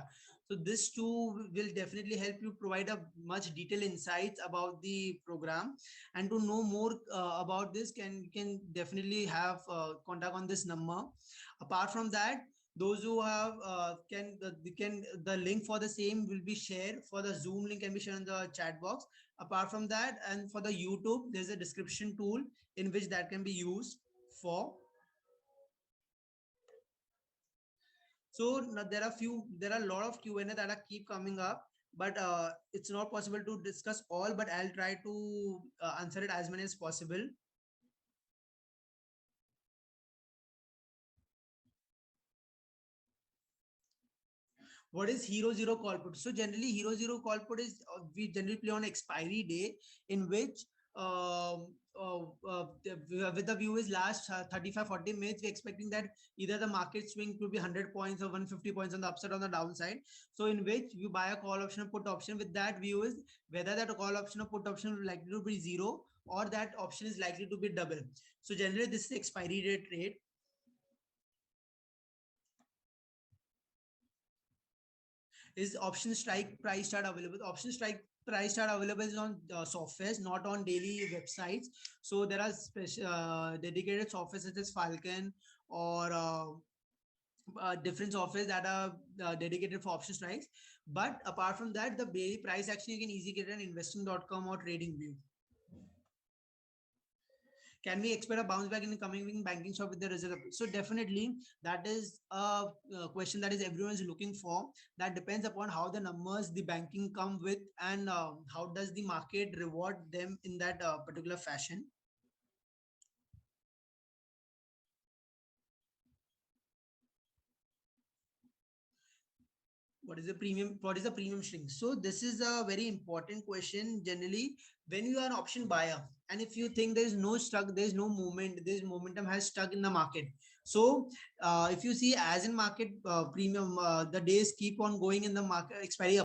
So this too will definitely help you provide a much detailed insights about the program. And to know more about this, can definitely have contact on this number. Apart from that, those who have the link for the same will be shared. For the Zoom link can be shared in the chat box. Apart from that, and for the YouTube, there's a description tool in which that can be used for. So there are a lot of Q&A that are keep coming up, but it's not possible to discuss all, but I'll try to answer it as many as possible. What is hero zero call put? So generally hero zero call put is we generally play on expiry day, in which with the view is last 35-40 minutes, we're expecting that either the market swing could be 100 points or 150 points on the upside or on the downside. So in which you buy a call option or put option, with that view is whether that call option or put option will likely to be zero, or that option is likely to be double. So generally this is expiry day trade. Is option strike price chart available? Option strike price chart available is on softwares, not on daily websites. So there are special dedicated softwares such as Falcon or different softwares that are dedicated for option strikes. But apart from that, the daily price action you can easily get on investing.com or TradingView. Can we expect a bounce back in the coming week in banking stock with the result? So definitely that is a question that is everyone is looking for. That depends upon how the numbers the banking come with, and how does the market reward them in that particular fashion. What is the premium? What is the premium string? So this is a very important question generally when you are an option buyer, and if you think there is no stuck, there is no movement, this momentum has stuck in the market. So if you see as in market premium, the days keep on going in the market expiry